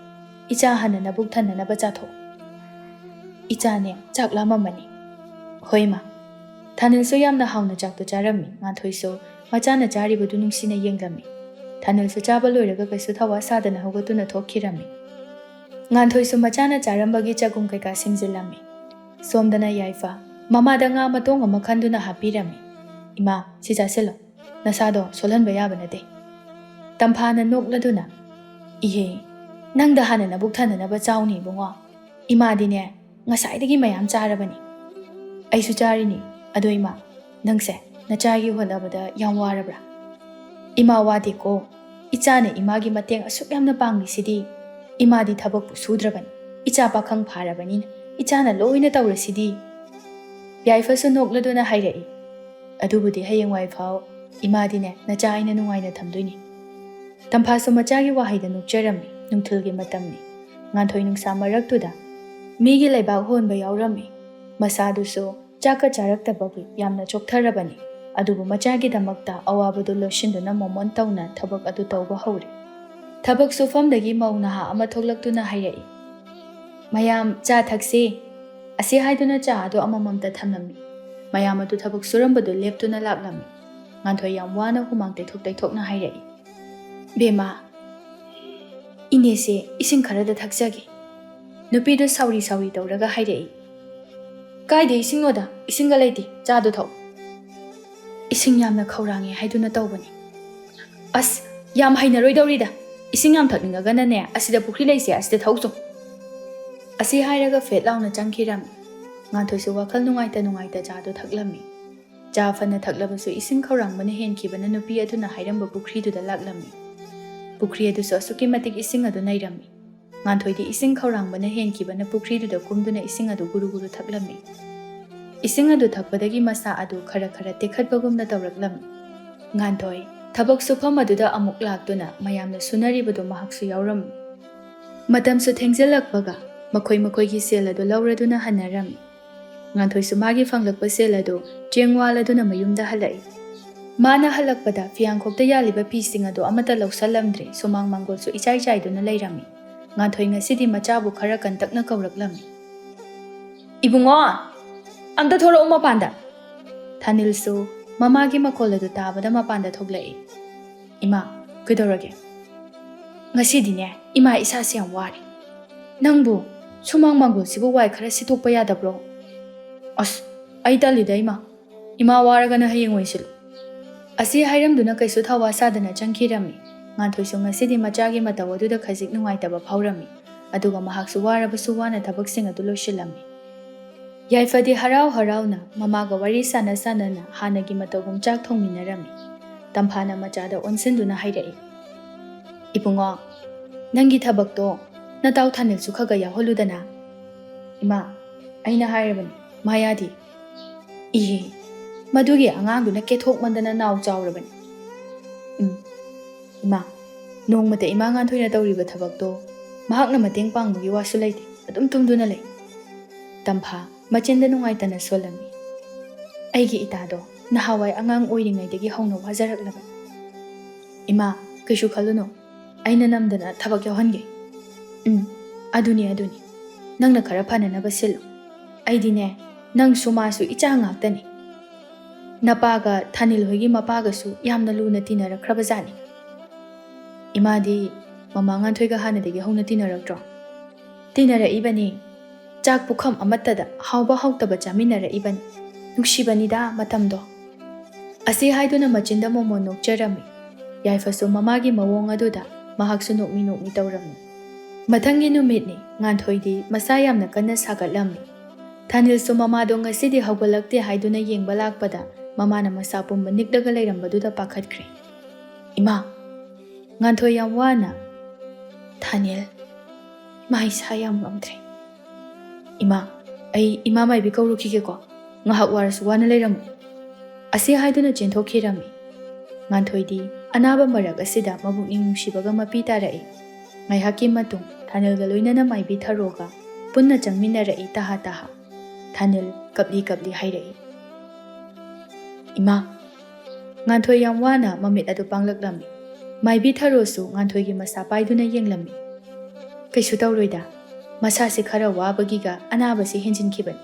Icha hana nabuk thananaba chathok. Icha ne chak lamamani. Hoi ma. Thanil su yamna hauna chakto charami. Nganthoi su machana charibadu nungsina yenglami. Thanil su chaba loiraga kaisu thawa sadana hogatuna thokkirami. Nganthoi su machana charambagi chagum kaika singzilami. Somdana Yaifa mamada nga matong amakhanduna hapirami. Ima, si chasilo. Nasado solhanba yaba nate. Tamphana nokladuna. Ihe, nangda hana nabuk thananaba chawni bungo. Ima dine ngasaidagi mayam charabani. Aisu charini. Ado ima, nangse nachagi honabada yam warabra. Ima wadi ko ꯏꯆꯥꯅ ꯏꯃꯥꯒꯤ ꯃꯇꯦꯡ ꯑꯁꯨꯛ ꯌꯥꯝꯅ ꯄꯥꯡꯂꯤꯁꯤꯗꯤ ꯏꯃꯥꯗꯤ ꯊꯕꯛꯄꯨ ꯁꯨꯗ꯭ꯔꯕꯅꯤ, ꯏꯆꯥ ꯄꯥꯈꯪ ꯐꯥꯔꯕꯅꯤꯅ ꯏꯆꯥꯅ ꯂꯣꯏꯅ ꯇꯧꯔꯁꯤꯗꯤ꯫ ꯌꯥꯏꯐꯁꯨ ꯅꯣꯛꯂꯗꯨꯅ ꯍꯥꯏꯔꯛꯏ, ꯑꯗꯨꯕꯨꯗꯤ ꯍꯌꯦꯡꯋꯥꯏ ꯐꯥꯎ ꯏꯃꯥꯗꯤꯅꯦ ꯅꯆꯥ ꯑꯩꯅ ꯅꯨꯡꯉꯥꯏꯅ ꯊꯝꯗꯣꯏꯅꯤ꯫ ꯇꯝꯐꯥꯁꯨ ꯃꯆꯥꯒꯤ ꯋꯥꯍꯩꯗ ꯅꯣꯛꯆꯔꯝꯃꯤ꯫ ꯅꯨꯡꯊꯤꯜꯒꯤ ꯃꯇꯝꯅꯤ꯫ ꯉꯥꯟꯊꯣꯏ ꯅꯨꯡꯁꯥ ꯃꯔꯛꯇꯨꯗ ꯃꯤꯒꯤ ꯂꯩꯕꯥꯛ ꯍꯣꯟꯕ ꯌꯥꯎꯔꯝꯃꯤ꯫ ꯃꯁꯥꯗꯨꯁꯨ ꯆꯥꯛꯀ ꯆꯥꯔꯛꯇꯕꯒꯤ ꯌꯥꯝꯅ ꯆꯣꯛꯊꯔꯕꯅꯤ꯫ ꯑꯗꯨꯕꯨ ꯃꯆꯥꯒꯤꯗꯃꯛꯇ ꯑꯋꯥꯕꯗꯨ ꯂꯣꯠꯁꯤꯟꯗꯨꯅ ꯃꯣꯃꯣꯟ ꯇꯧꯅ ꯊꯕꯛ ꯑꯗꯨ ꯇꯧꯕ ꯍꯧꯔꯦ꯫ ꯊꯕꯛ ꯁꯨꯐꯝꯗꯒꯤ ꯃꯧ ꯅꯍꯥ ꯑꯃ ꯊꯣꯛꯂꯛꯇꯨꯅ ꯍꯥꯏꯔꯛꯏ, ꯃꯌꯥꯝ ꯆꯥ ꯊꯛꯁꯤ꯫ ꯑꯁꯤ ꯍꯥꯏꯗꯨꯅ ꯆꯥ ꯑꯗꯨ ꯑꯃꯃꯝꯇ ꯊꯝꯂꯝꯃꯤ꯫ ꯃꯌꯥꯝ ꯑꯗꯨ ꯊꯕꯛ ꯁꯨꯔꯝꯕꯗꯨ ꯂꯦꯞꯇꯨꯅ ꯂꯥꯛꯂꯝꯃꯤ꯫ ꯉꯥꯟꯊꯣꯏ ꯌꯥꯝ ꯋꯥꯅ ꯍꯨꯃꯥꯡ ꯇꯩꯊꯣꯛꯅ ꯍꯥꯏꯔꯛꯏ, ꯕꯦꯝꯃ, ꯏꯅꯦꯁꯦ ꯏꯁꯤꯡ ꯈꯔꯗ ꯊꯛꯆꯒꯦ꯫ ꯅꯨꯄꯤꯗꯨ ꯁꯥꯎꯔꯤ ꯇꯧꯔꯒ ꯍꯥꯏꯔꯛꯏ, ꯀꯥꯏꯗ ꯏꯁꯤꯡꯅꯣꯗ, ꯏꯁꯤꯡꯒ ꯂꯩꯇꯦ, ꯆꯥꯗꯨ ꯊꯛꯎ꯫ ꯏꯁꯤꯡ ꯌꯥꯝꯅ ꯈꯧꯔꯥꯡꯉꯦ ꯍꯥꯏꯗꯨꯅ ꯇꯧꯕꯅꯤ꯫ ꯑꯁ, ꯌꯥꯝ ꯍꯩꯅꯔꯣꯏꯗꯧꯔꯤꯗ, ꯏꯁꯤꯡ ꯌꯥꯝ ꯊꯛꯅꯤꯡꯉꯒꯅꯅꯦ ꯑꯁꯤꯗ ꯄꯨꯈ꯭ꯔꯤ ꯂꯩꯁꯦ, ꯑꯁꯤꯗ ꯊꯧꯆꯣ꯫ ꯑꯁꯤ ꯍꯥꯏꯔꯒ ꯐꯦꯠ ꯂꯥꯎꯅ ꯆꯪꯈꯤꯔꯝꯃꯤ꯫ ꯉꯥꯟꯊꯣꯏꯁꯨ ꯋꯥꯈꯜ ꯅꯨꯡꯉꯥꯏꯇ ꯆꯥꯗꯨ ꯊꯛꯂꯝꯃꯤ꯫ ꯆꯥ ꯐꯅ ꯊꯛꯂꯕꯁꯨ ꯏꯁꯤꯡ ꯈꯧꯔꯥꯡꯕꯅ ꯍꯦꯟꯈꯤꯕꯅ ꯅꯨꯄꯤ ꯑꯗꯨꯅ ꯍꯥꯏꯔꯝꯕ ꯄꯨꯈ꯭ꯔꯤꯗꯨꯗ ꯂꯥꯛꯂꯝꯃꯤ꯫ ꯄꯨꯈ꯭ꯔꯤ ꯑꯗꯨꯁꯨ ꯑꯁꯨꯛꯀꯤ ꯃꯇꯤꯛ ꯏꯁꯤꯡ ꯑꯗꯨ ꯅꯩꯔꯝꯃꯤ꯫ ꯉꯥꯟꯊꯣꯏꯗꯤ ꯏꯁꯤꯡ ꯈꯧꯔꯥꯡꯕꯅ ꯍꯦꯟꯈꯤꯕꯅ ꯄꯨꯈ꯭ꯔꯤꯗꯨꯗ ꯀꯨꯝꯗꯨꯅ ꯏꯁꯤꯡ ꯑꯗꯨ ꯒꯨꯔꯨ ꯊꯛꯂꯝꯃꯤ꯫ ꯏꯁꯤꯡ ꯑꯗꯨ ꯊꯛꯄꯗꯒꯤ ꯃꯁꯥ ꯑꯗꯨ ꯈꯔ ꯇꯦꯛꯈꯠꯄꯒꯨꯝꯅ ꯇꯧꯔꯛꯂꯝꯃꯤ꯫ ꯉꯥꯟꯊꯣꯏ ꯊꯕꯛ ꯁꯨꯐꯝ ꯑꯗꯨꯗ ꯑꯃꯨꯛ ꯂꯥꯛꯇꯨꯅ ꯃꯌꯥꯝꯅ ꯁꯨꯅꯔꯤꯕꯗꯨ ꯃꯍꯥꯛꯁꯨ ꯌꯥꯎꯔꯝꯃꯤ꯫ ꯃꯇꯝꯁꯨ ꯊꯦꯡꯖꯤꯜꯂꯛꯄꯒ ꯃꯈꯣꯏꯒꯤ ꯁꯦꯜ ꯑꯗꯨ ꯂꯧꯔꯗꯨꯅ ꯍꯟꯅꯔꯝꯃꯤ꯫ ꯉꯥꯟꯊꯣꯏꯁꯨ ꯃꯥꯒꯤ ꯐꯪꯂꯛꯄ ꯁꯦꯜ ꯑꯗꯨ ꯆꯦꯡ ꯋꯥꯜꯂꯗꯨꯅ ꯃꯌꯨꯝꯗ ꯍꯜꯂꯛꯏ꯫ ꯃꯥꯅ ꯍꯜꯂꯛꯄꯗ ꯐꯤꯌꯥꯡꯈꯣꯛꯇ ꯌꯥꯜꯂꯤꯕ ꯐꯤꯁꯤꯡ ꯑꯗꯨ ꯑꯃꯠꯇ ꯂꯧꯁꯜꯂꯝꯗ꯭ꯔꯦ꯫ ꯁꯨꯃꯥꯡ ꯃꯥꯡꯒꯣꯜꯁꯨ ꯏꯆꯥꯏ ꯆꯥꯏꯗꯨꯅ ꯂꯩꯔꯝꯃꯤ꯫ ꯉꯥꯟꯊꯣꯏ ꯉꯁꯤꯗꯤ ꯃꯆꯥꯕꯨ ꯈꯔ ꯀꯟꯇꯛꯅ ꯀꯧꯔꯛꯂꯝꯃꯤ, ꯏꯕꯨꯡꯉꯣ, ꯑꯝꯇ ꯊꯣꯔꯛꯎ ꯃꯄꯥꯟꯗ꯫ ꯊꯥꯅꯤꯜꯁꯨ ꯃꯃꯥꯒꯤ ꯃꯈꯣꯜ ꯑꯗꯨ ꯇꯥꯕꯗ ꯃꯄꯥꯟꯗ ꯊꯣꯛꯂꯛꯏ꯫ ꯏꯃꯥ, ꯀꯩꯗꯧꯔꯒꯦ? ꯉꯁꯤꯗꯤꯅꯦ ꯏꯃꯥ ꯏꯁꯥꯁꯦ ꯌꯥꯝ ꯋꯥꯔꯦ꯫ ꯅꯪꯕꯨ ꯁꯨꯃꯥꯡ ꯃꯥꯡꯒꯣꯜꯁꯤꯕꯨ ꯋꯥꯏ ꯈꯔ ꯁꯤꯠꯇꯣꯛꯄ ꯌꯥꯗꯕ꯭ꯔꯣ? ꯑꯁ, ꯑꯩ ꯇꯜꯂꯤꯗ ꯏꯃꯥ ꯋꯥꯔꯒꯅ ꯍꯌꯦꯡ ꯑꯣꯏꯁꯤꯜꯂꯨ꯫ ꯑꯁꯤ ꯍꯥꯏꯔꯝꯗꯨꯅ ꯀꯩꯁꯨ ꯊꯧꯋꯥ ꯁꯥꯗꯅ ꯆꯪꯈꯤꯔꯝꯃꯤ꯫ ꯉꯥꯟꯊꯣꯏꯁꯨ ꯉꯁꯤꯗꯤ ꯃꯆꯥꯒꯤ ꯃꯇꯧ ꯑꯗꯨꯗ ꯈꯖꯤꯛ ꯅꯨꯡꯉꯥꯏꯇꯕ ꯐꯥꯎꯔꯝꯃꯤ꯫ ꯑꯗꯨꯒ ꯃꯍꯥꯛꯁꯨ ꯋꯥꯔꯕꯁꯨ ꯋꯥꯅ ꯊꯕꯛꯁꯤꯡ ꯑꯗꯨ ꯂꯣꯏꯁꯤꯜꯂꯝꯃꯤ꯫ ꯌꯥꯏꯐꯗꯤ ꯍꯔꯥꯎꯅ ꯃꯃꯥꯒ ꯋꯥꯔꯤ ꯁꯥꯟꯅꯅ ꯍꯥꯟꯅꯒꯤ ꯃꯇꯧꯒꯨꯝ ꯆꯥꯛ ꯊꯣꯡꯃꯤꯟꯅꯔꯝꯃꯤ꯫ ꯇꯝꯐꯥꯅ ꯃꯆꯥꯗ ꯑꯣꯟꯁꯤꯟꯗꯨꯅ ꯍꯥꯏꯔꯛꯏ, ꯏꯕꯨꯡꯉꯣ, ꯅꯪꯒꯤ ꯊꯕꯛꯇꯣ ꯅꯇꯥꯎ ꯊꯥꯅꯤꯜꯁꯨ ꯈꯒ ꯌꯥꯎꯍꯜꯂꯨꯗꯅ꯫ ꯏꯃꯥ, ꯑꯩꯅ ꯍꯥꯏꯔꯕꯅꯤ, ꯃꯥ ꯌꯥꯗꯦ꯫ ꯏꯍꯦ, ꯃꯗꯨꯒꯤ ꯑꯉꯥꯡꯗꯨꯅ ꯀꯦꯊꯣꯛꯃꯟꯗꯅ ꯅꯥꯎ ꯆꯥꯎꯔꯕꯅꯤ꯫ ꯏꯃꯥ, ꯅꯣꯡꯃꯇ ꯏꯃꯥ ꯉꯥꯟꯊꯣꯏꯅ ꯇꯧꯔꯤꯕ ꯊꯕꯛꯇꯣ ꯃꯍꯥꯛꯅ ꯃꯇꯦꯡ ꯄꯥꯡꯕꯒꯤ ꯋꯥꯁꯨ ꯂꯩꯇꯦ, ꯑꯗꯨꯝ ꯇꯨꯝꯗꯨꯅ ꯂꯩ꯫ ꯇꯝꯐꯥ ꯃꯆꯤꯟꯗ ꯅꯨꯡꯉꯥꯏꯇꯅ ꯁꯣꯜꯂꯝꯃꯤ꯫ ꯑꯩꯒꯤ ꯏꯇꯥꯗꯣ ꯅꯍꯥꯟꯋꯥꯏ ꯑꯉꯥꯡ ꯑꯣꯏꯔꯤꯉꯩꯗꯒꯤ ꯍꯧꯅ ꯋꯥꯖꯔꯛꯂꯕꯅꯤ꯫ ꯏꯃꯥ, ꯀꯩꯁꯨ ꯈꯜꯂꯨꯅꯨ, ꯑꯩꯅ ꯅꯝꯗꯅ ꯊꯕꯛ ꯌꯥꯎꯍꯟꯒꯦ꯫ ꯑꯗꯨꯅꯤ, ꯅꯪꯅ ꯈꯔ ꯐꯅꯅꯕ ꯁꯤꯜꯂꯨ꯫ ꯑꯩꯗꯤꯅꯦ ꯅꯪꯁꯨ ꯃꯥꯁꯨ ꯏꯆꯥ ꯉꯥꯛꯇꯅꯤ꯫ ꯅꯄꯥꯒ ꯊꯥꯅꯤꯜ ꯍꯣꯏꯒꯤ ꯃꯄꯥꯒꯁꯨ ꯌꯥꯝꯅ ꯂꯨꯅ ꯇꯤꯟꯅꯔꯛꯈ꯭ꯔꯕꯖꯥꯠꯅꯤ꯫ ꯏꯃꯥꯗꯤ ꯃꯃꯥ ꯉꯥꯟꯊꯣꯏꯒ ꯍꯥꯟꯅꯗꯒꯤ ꯍꯧꯅ ꯇꯤꯟꯅꯔꯛꯇ꯭ꯔꯣ? ꯇꯤꯟꯅꯔꯛꯏꯕꯅꯤ꯫ ꯆꯥꯛ ꯄꯨꯈꯝ ꯑꯃꯠꯇꯗ ꯍꯥꯎꯕ ꯍꯥꯎꯇꯕ ꯆꯥꯃꯤꯟꯅꯔꯛꯏꯕꯅꯤ꯫ ꯅꯨꯡꯁꯤꯕꯅꯤꯗ ꯃꯇꯝꯗꯣ꯫ ꯑꯁꯤ ꯍꯥꯏꯗꯨꯅ ꯃꯆꯤꯟꯗ ꯃꯣꯃꯣꯟ ꯅꯣꯛꯆꯔꯝꯃꯤ꯫ ꯌꯥꯏꯐꯁꯨ ꯃꯃꯥꯒꯤ ꯃꯑꯣꯡ ꯑꯗꯨꯗ ꯃꯍꯥꯛꯁꯨ ꯅꯣꯛꯃꯤ ꯇꯧꯔꯝꯃꯤ꯫ ꯃꯊꯪꯒꯤ ꯅꯨꯃꯤꯠꯅꯤ꯫ ꯉꯥꯟꯊꯣꯏꯗꯤ ꯃꯁꯥ ꯌꯥꯝꯅ ꯀꯟꯅ ꯁꯥꯒꯠꯂꯝꯃꯤ꯫ ꯊꯥꯅꯤꯜꯁꯨ ꯃꯃꯥꯗꯣ ꯉꯁꯤꯗꯤ ꯍꯧꯒꯠꯂꯛꯇꯦ ꯍꯥꯏꯗꯨꯅ ꯌꯦꯡꯕ ꯂꯥꯛꯄꯗ ꯃꯃꯥꯅ ꯃꯁꯥ ꯄꯨꯝꯕ ꯅꯤꯛꯂꯒ ꯂꯩꯔꯝꯕꯗꯨꯗ ꯄꯥꯈꯠꯈ꯭ꯔꯦ꯫ ꯏꯃꯥ, ꯉꯥꯟꯊꯣꯏ ꯌꯥꯝ ꯋꯥꯅ, ꯊꯥꯅꯤꯜ, ꯏꯃꯥ ꯏꯁꯥ ꯌꯥꯝ ꯉꯝꯗ꯭ꯔꯦ꯫ ꯏꯃꯥ, ꯑꯩ ꯏꯃꯥ ꯃꯥꯏꯕꯤ ꯀꯧꯔꯨꯈꯤꯒꯦꯀꯣ, ꯉꯥꯏꯍꯥꯛ ꯋꯥꯔꯁꯨ ꯋꯥꯅ ꯂꯩꯔꯝꯃꯨ꯫ ꯑꯁꯤ ꯍꯥꯏꯗꯨꯅ ꯆꯦꯟꯊꯣꯛꯈꯤꯔꯝꯃꯤ꯫ ꯉꯥꯟꯊꯣꯏꯗꯤ ꯑꯅꯥꯕ ꯃꯔꯛ ꯑꯁꯤꯗ ꯃꯕꯨꯛꯅꯤꯡ ꯅꯨꯡꯁꯤꯕꯒ ꯃꯄꯤ ꯇꯥꯔꯛꯏ꯫ ꯉꯥꯏꯍꯥꯛꯀꯤ ꯃꯇꯨꯡ ꯊꯥꯅꯤꯜꯒ ꯂꯣꯏꯅꯅ ꯃꯥꯏꯕꯤ ꯊꯔꯣꯒ ꯄꯨꯟꯅ ꯆꯪꯃꯤꯟꯅꯔꯛꯏ ꯇꯍꯥ꯫ ꯊꯥꯅꯤꯜ ꯀꯞꯂꯤ ꯍꯥꯏꯔꯛꯏ, ꯏꯃꯥ꯫ ꯉꯥꯟꯊꯣꯏ ꯌꯥꯝ ꯋꯥꯅ ꯃꯃꯤꯠ ꯑꯗꯨ ꯄꯥꯡꯂꯛꯂꯝꯃꯤ꯫ ꯃꯥꯏꯕꯤ ꯊꯔꯣꯁꯨ ꯉꯥꯟꯊꯣꯏꯒꯤ ꯃꯁꯥ ꯄꯥꯏꯗꯨꯅ ꯌꯦꯡꯂꯝꯃꯤ꯫ ꯀꯩꯁꯨ ꯇꯧꯔꯣꯏꯗ, ꯃꯁꯥꯁꯤ ꯈꯔ ꯋꯥꯕꯒꯤꯒ ꯑꯅꯥꯕꯁꯤ ꯍꯦꯟꯖꯤꯟꯈꯤꯕꯅꯤ꯫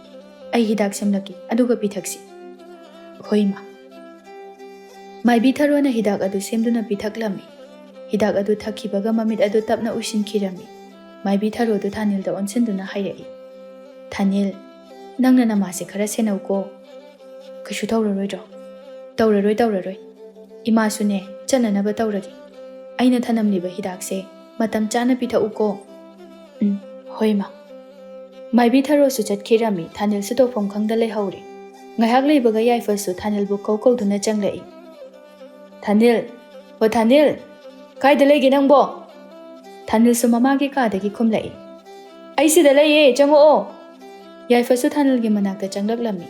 ꯑꯩ ꯍꯤꯗꯥꯛ ꯁꯦꯝꯂꯛꯀꯦ, ꯑꯗꯨꯒ ꯄꯤꯊꯛꯁꯤ꯫ ꯍꯣꯏ ꯏꯃꯥ꯫ ꯃꯥꯏꯕꯤ ꯊꯔꯣꯅ ꯍꯤꯗꯥꯛ ꯑꯗꯨ ꯁꯦꯝꯗꯨꯅ ꯄꯤꯊꯛꯂꯝꯃꯤ꯫ ꯍꯤꯗꯥꯛ ꯑꯗꯨ ꯊꯛꯈꯤꯕꯒ ꯃꯃꯤꯠ ꯑꯗꯨ ꯇꯞꯅ ꯎꯏꯁꯤꯟꯈꯤꯔꯝꯃꯤ꯫ ꯃꯥꯏꯕꯤ ꯊꯔꯣꯗꯨ ꯊꯥꯅꯤꯜꯗ ꯑꯣꯟꯁꯤꯟꯗꯨꯅ ꯍꯥꯏꯔꯛꯏ, ꯊꯥꯅꯤꯜ, ꯅꯪꯅ ꯅꯃꯥꯁꯦ ꯈꯔ ꯁꯦꯟꯅꯧꯀꯣ꯫ ꯀꯩꯁꯨ ꯇꯧꯔꯔꯣꯏꯗ꯭ꯔꯣ? ꯇꯧꯔꯔꯣꯏ꯫ ꯏꯃꯥꯁꯨꯅꯦ ꯆꯠꯅꯅꯕ ꯇꯧꯔꯒꯦ꯫ ꯑꯩꯅ ꯊꯅꯝꯂꯤꯕ ꯍꯤꯗꯥꯛꯁꯦ ꯃꯇꯝ ꯆꯥꯅ ꯄꯤꯊꯛꯎꯀꯣ꯫ ꯍꯣꯏ ꯏꯃꯥ꯫ ꯃꯥꯏꯕꯤ ꯊꯔꯣꯁꯨ ꯆꯠꯈꯤꯔꯝꯃꯤ꯫ ꯊꯥꯅꯤꯜꯁꯨ ꯇꯧꯐꯝ ꯈꯪꯗ ꯂꯩꯍꯧꯔꯦ꯫ ꯉꯥꯏꯍꯥꯛ ꯂꯩꯕꯒ ꯌꯥꯏꯐꯁꯨ ꯊꯥꯅꯤꯜꯕꯨ ꯀꯧꯗꯨꯅ ꯆꯪꯂꯛꯏ꯫ ꯊꯥꯅꯤꯜ, ꯍꯣ ꯊꯥꯅꯤꯜ, ꯀꯥꯏꯗ ꯂꯩꯒꯦ ꯅꯪꯕꯣ? ꯊꯥꯅꯤꯜꯁꯨ ꯃꯃꯥꯒꯤ ꯀꯥꯗꯒꯤ ꯈꯨꯝꯂꯛꯏ꯫ ꯑꯩ ꯁꯤꯗ ꯂꯩꯌꯦ, ꯆꯪꯉꯛꯑꯣ꯫ ꯌꯥꯏꯐꯁꯨ ꯊꯥꯅꯤꯜꯒꯤ ꯃꯅꯥꯛꯇ ꯆꯪꯂꯛꯂꯝꯃꯤ꯫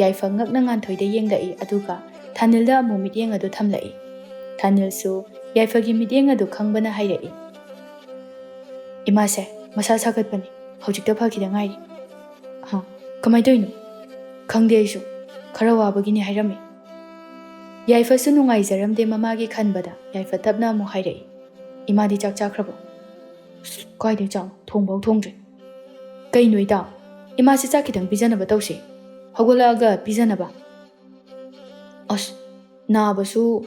ꯌꯥꯏꯐ ꯉꯛꯅ ꯉꯥꯟꯊꯣꯏꯗ ꯌꯦꯡꯂꯛꯏ ꯑꯗꯨꯒ ꯊꯥꯅꯤꯜꯗ ꯑꯃꯨꯛ ꯃꯤꯠꯌꯦꯡ ꯑꯗꯨ ꯊꯝꯂꯛꯏ꯫ ꯊꯥꯅꯤꯜꯁꯨ ꯌꯥꯏꯐꯒꯤ ꯃꯤꯠꯌꯦꯡ ꯑꯗꯨ ꯈꯪꯕꯅ ꯍꯥꯏꯔꯛꯏ꯫ ꯏꯃꯥꯁꯦ ꯃꯁꯥ ꯁꯥꯒꯠꯄꯅꯤ, ꯍꯧꯖꯤꯛꯇ ꯐꯈꯤꯗ ꯉꯥꯏꯔꯤ꯫ ꯀꯃꯥꯏ ꯇꯧꯔꯤꯅꯣ? ꯈꯪꯗꯦ ꯑꯩꯁꯨ, ꯈꯔ ꯋꯥꯕꯒꯤꯅꯤ ꯍꯥꯏꯔꯝꯃꯤ꯫ ꯌꯥꯏꯐꯁꯨ ꯅꯨꯡꯉꯥꯏꯖꯔꯝꯗꯦ ꯃꯃꯥꯒꯤ ꯈꯟꯕꯗ ꯌꯥꯏꯐ ꯇꯞꯅ ꯑꯃꯨꯛ ꯍꯥꯏꯔꯛꯏ꯫ ꯏꯃꯥꯗꯤ ꯆꯥꯛ ꯆꯥꯈ꯭ꯔꯕꯣ? ꯀꯥꯏꯗꯩ ꯆꯥꯛꯅꯣ, ꯊꯣꯡꯐꯥꯎ ꯊꯣꯡꯗ꯭ꯔꯤ꯫ ꯀꯩꯅꯣ ꯏꯇꯥꯎ, ꯏꯃꯥꯁꯤ ꯆꯥꯛ ꯈꯤꯇꯪ ꯄꯤꯖꯅꯕ ꯇꯧꯁꯤ, ꯍꯧꯒꯠꯂꯛꯑꯒ ꯄꯤꯖꯅꯕ꯫ ꯅꯥꯕꯁꯨ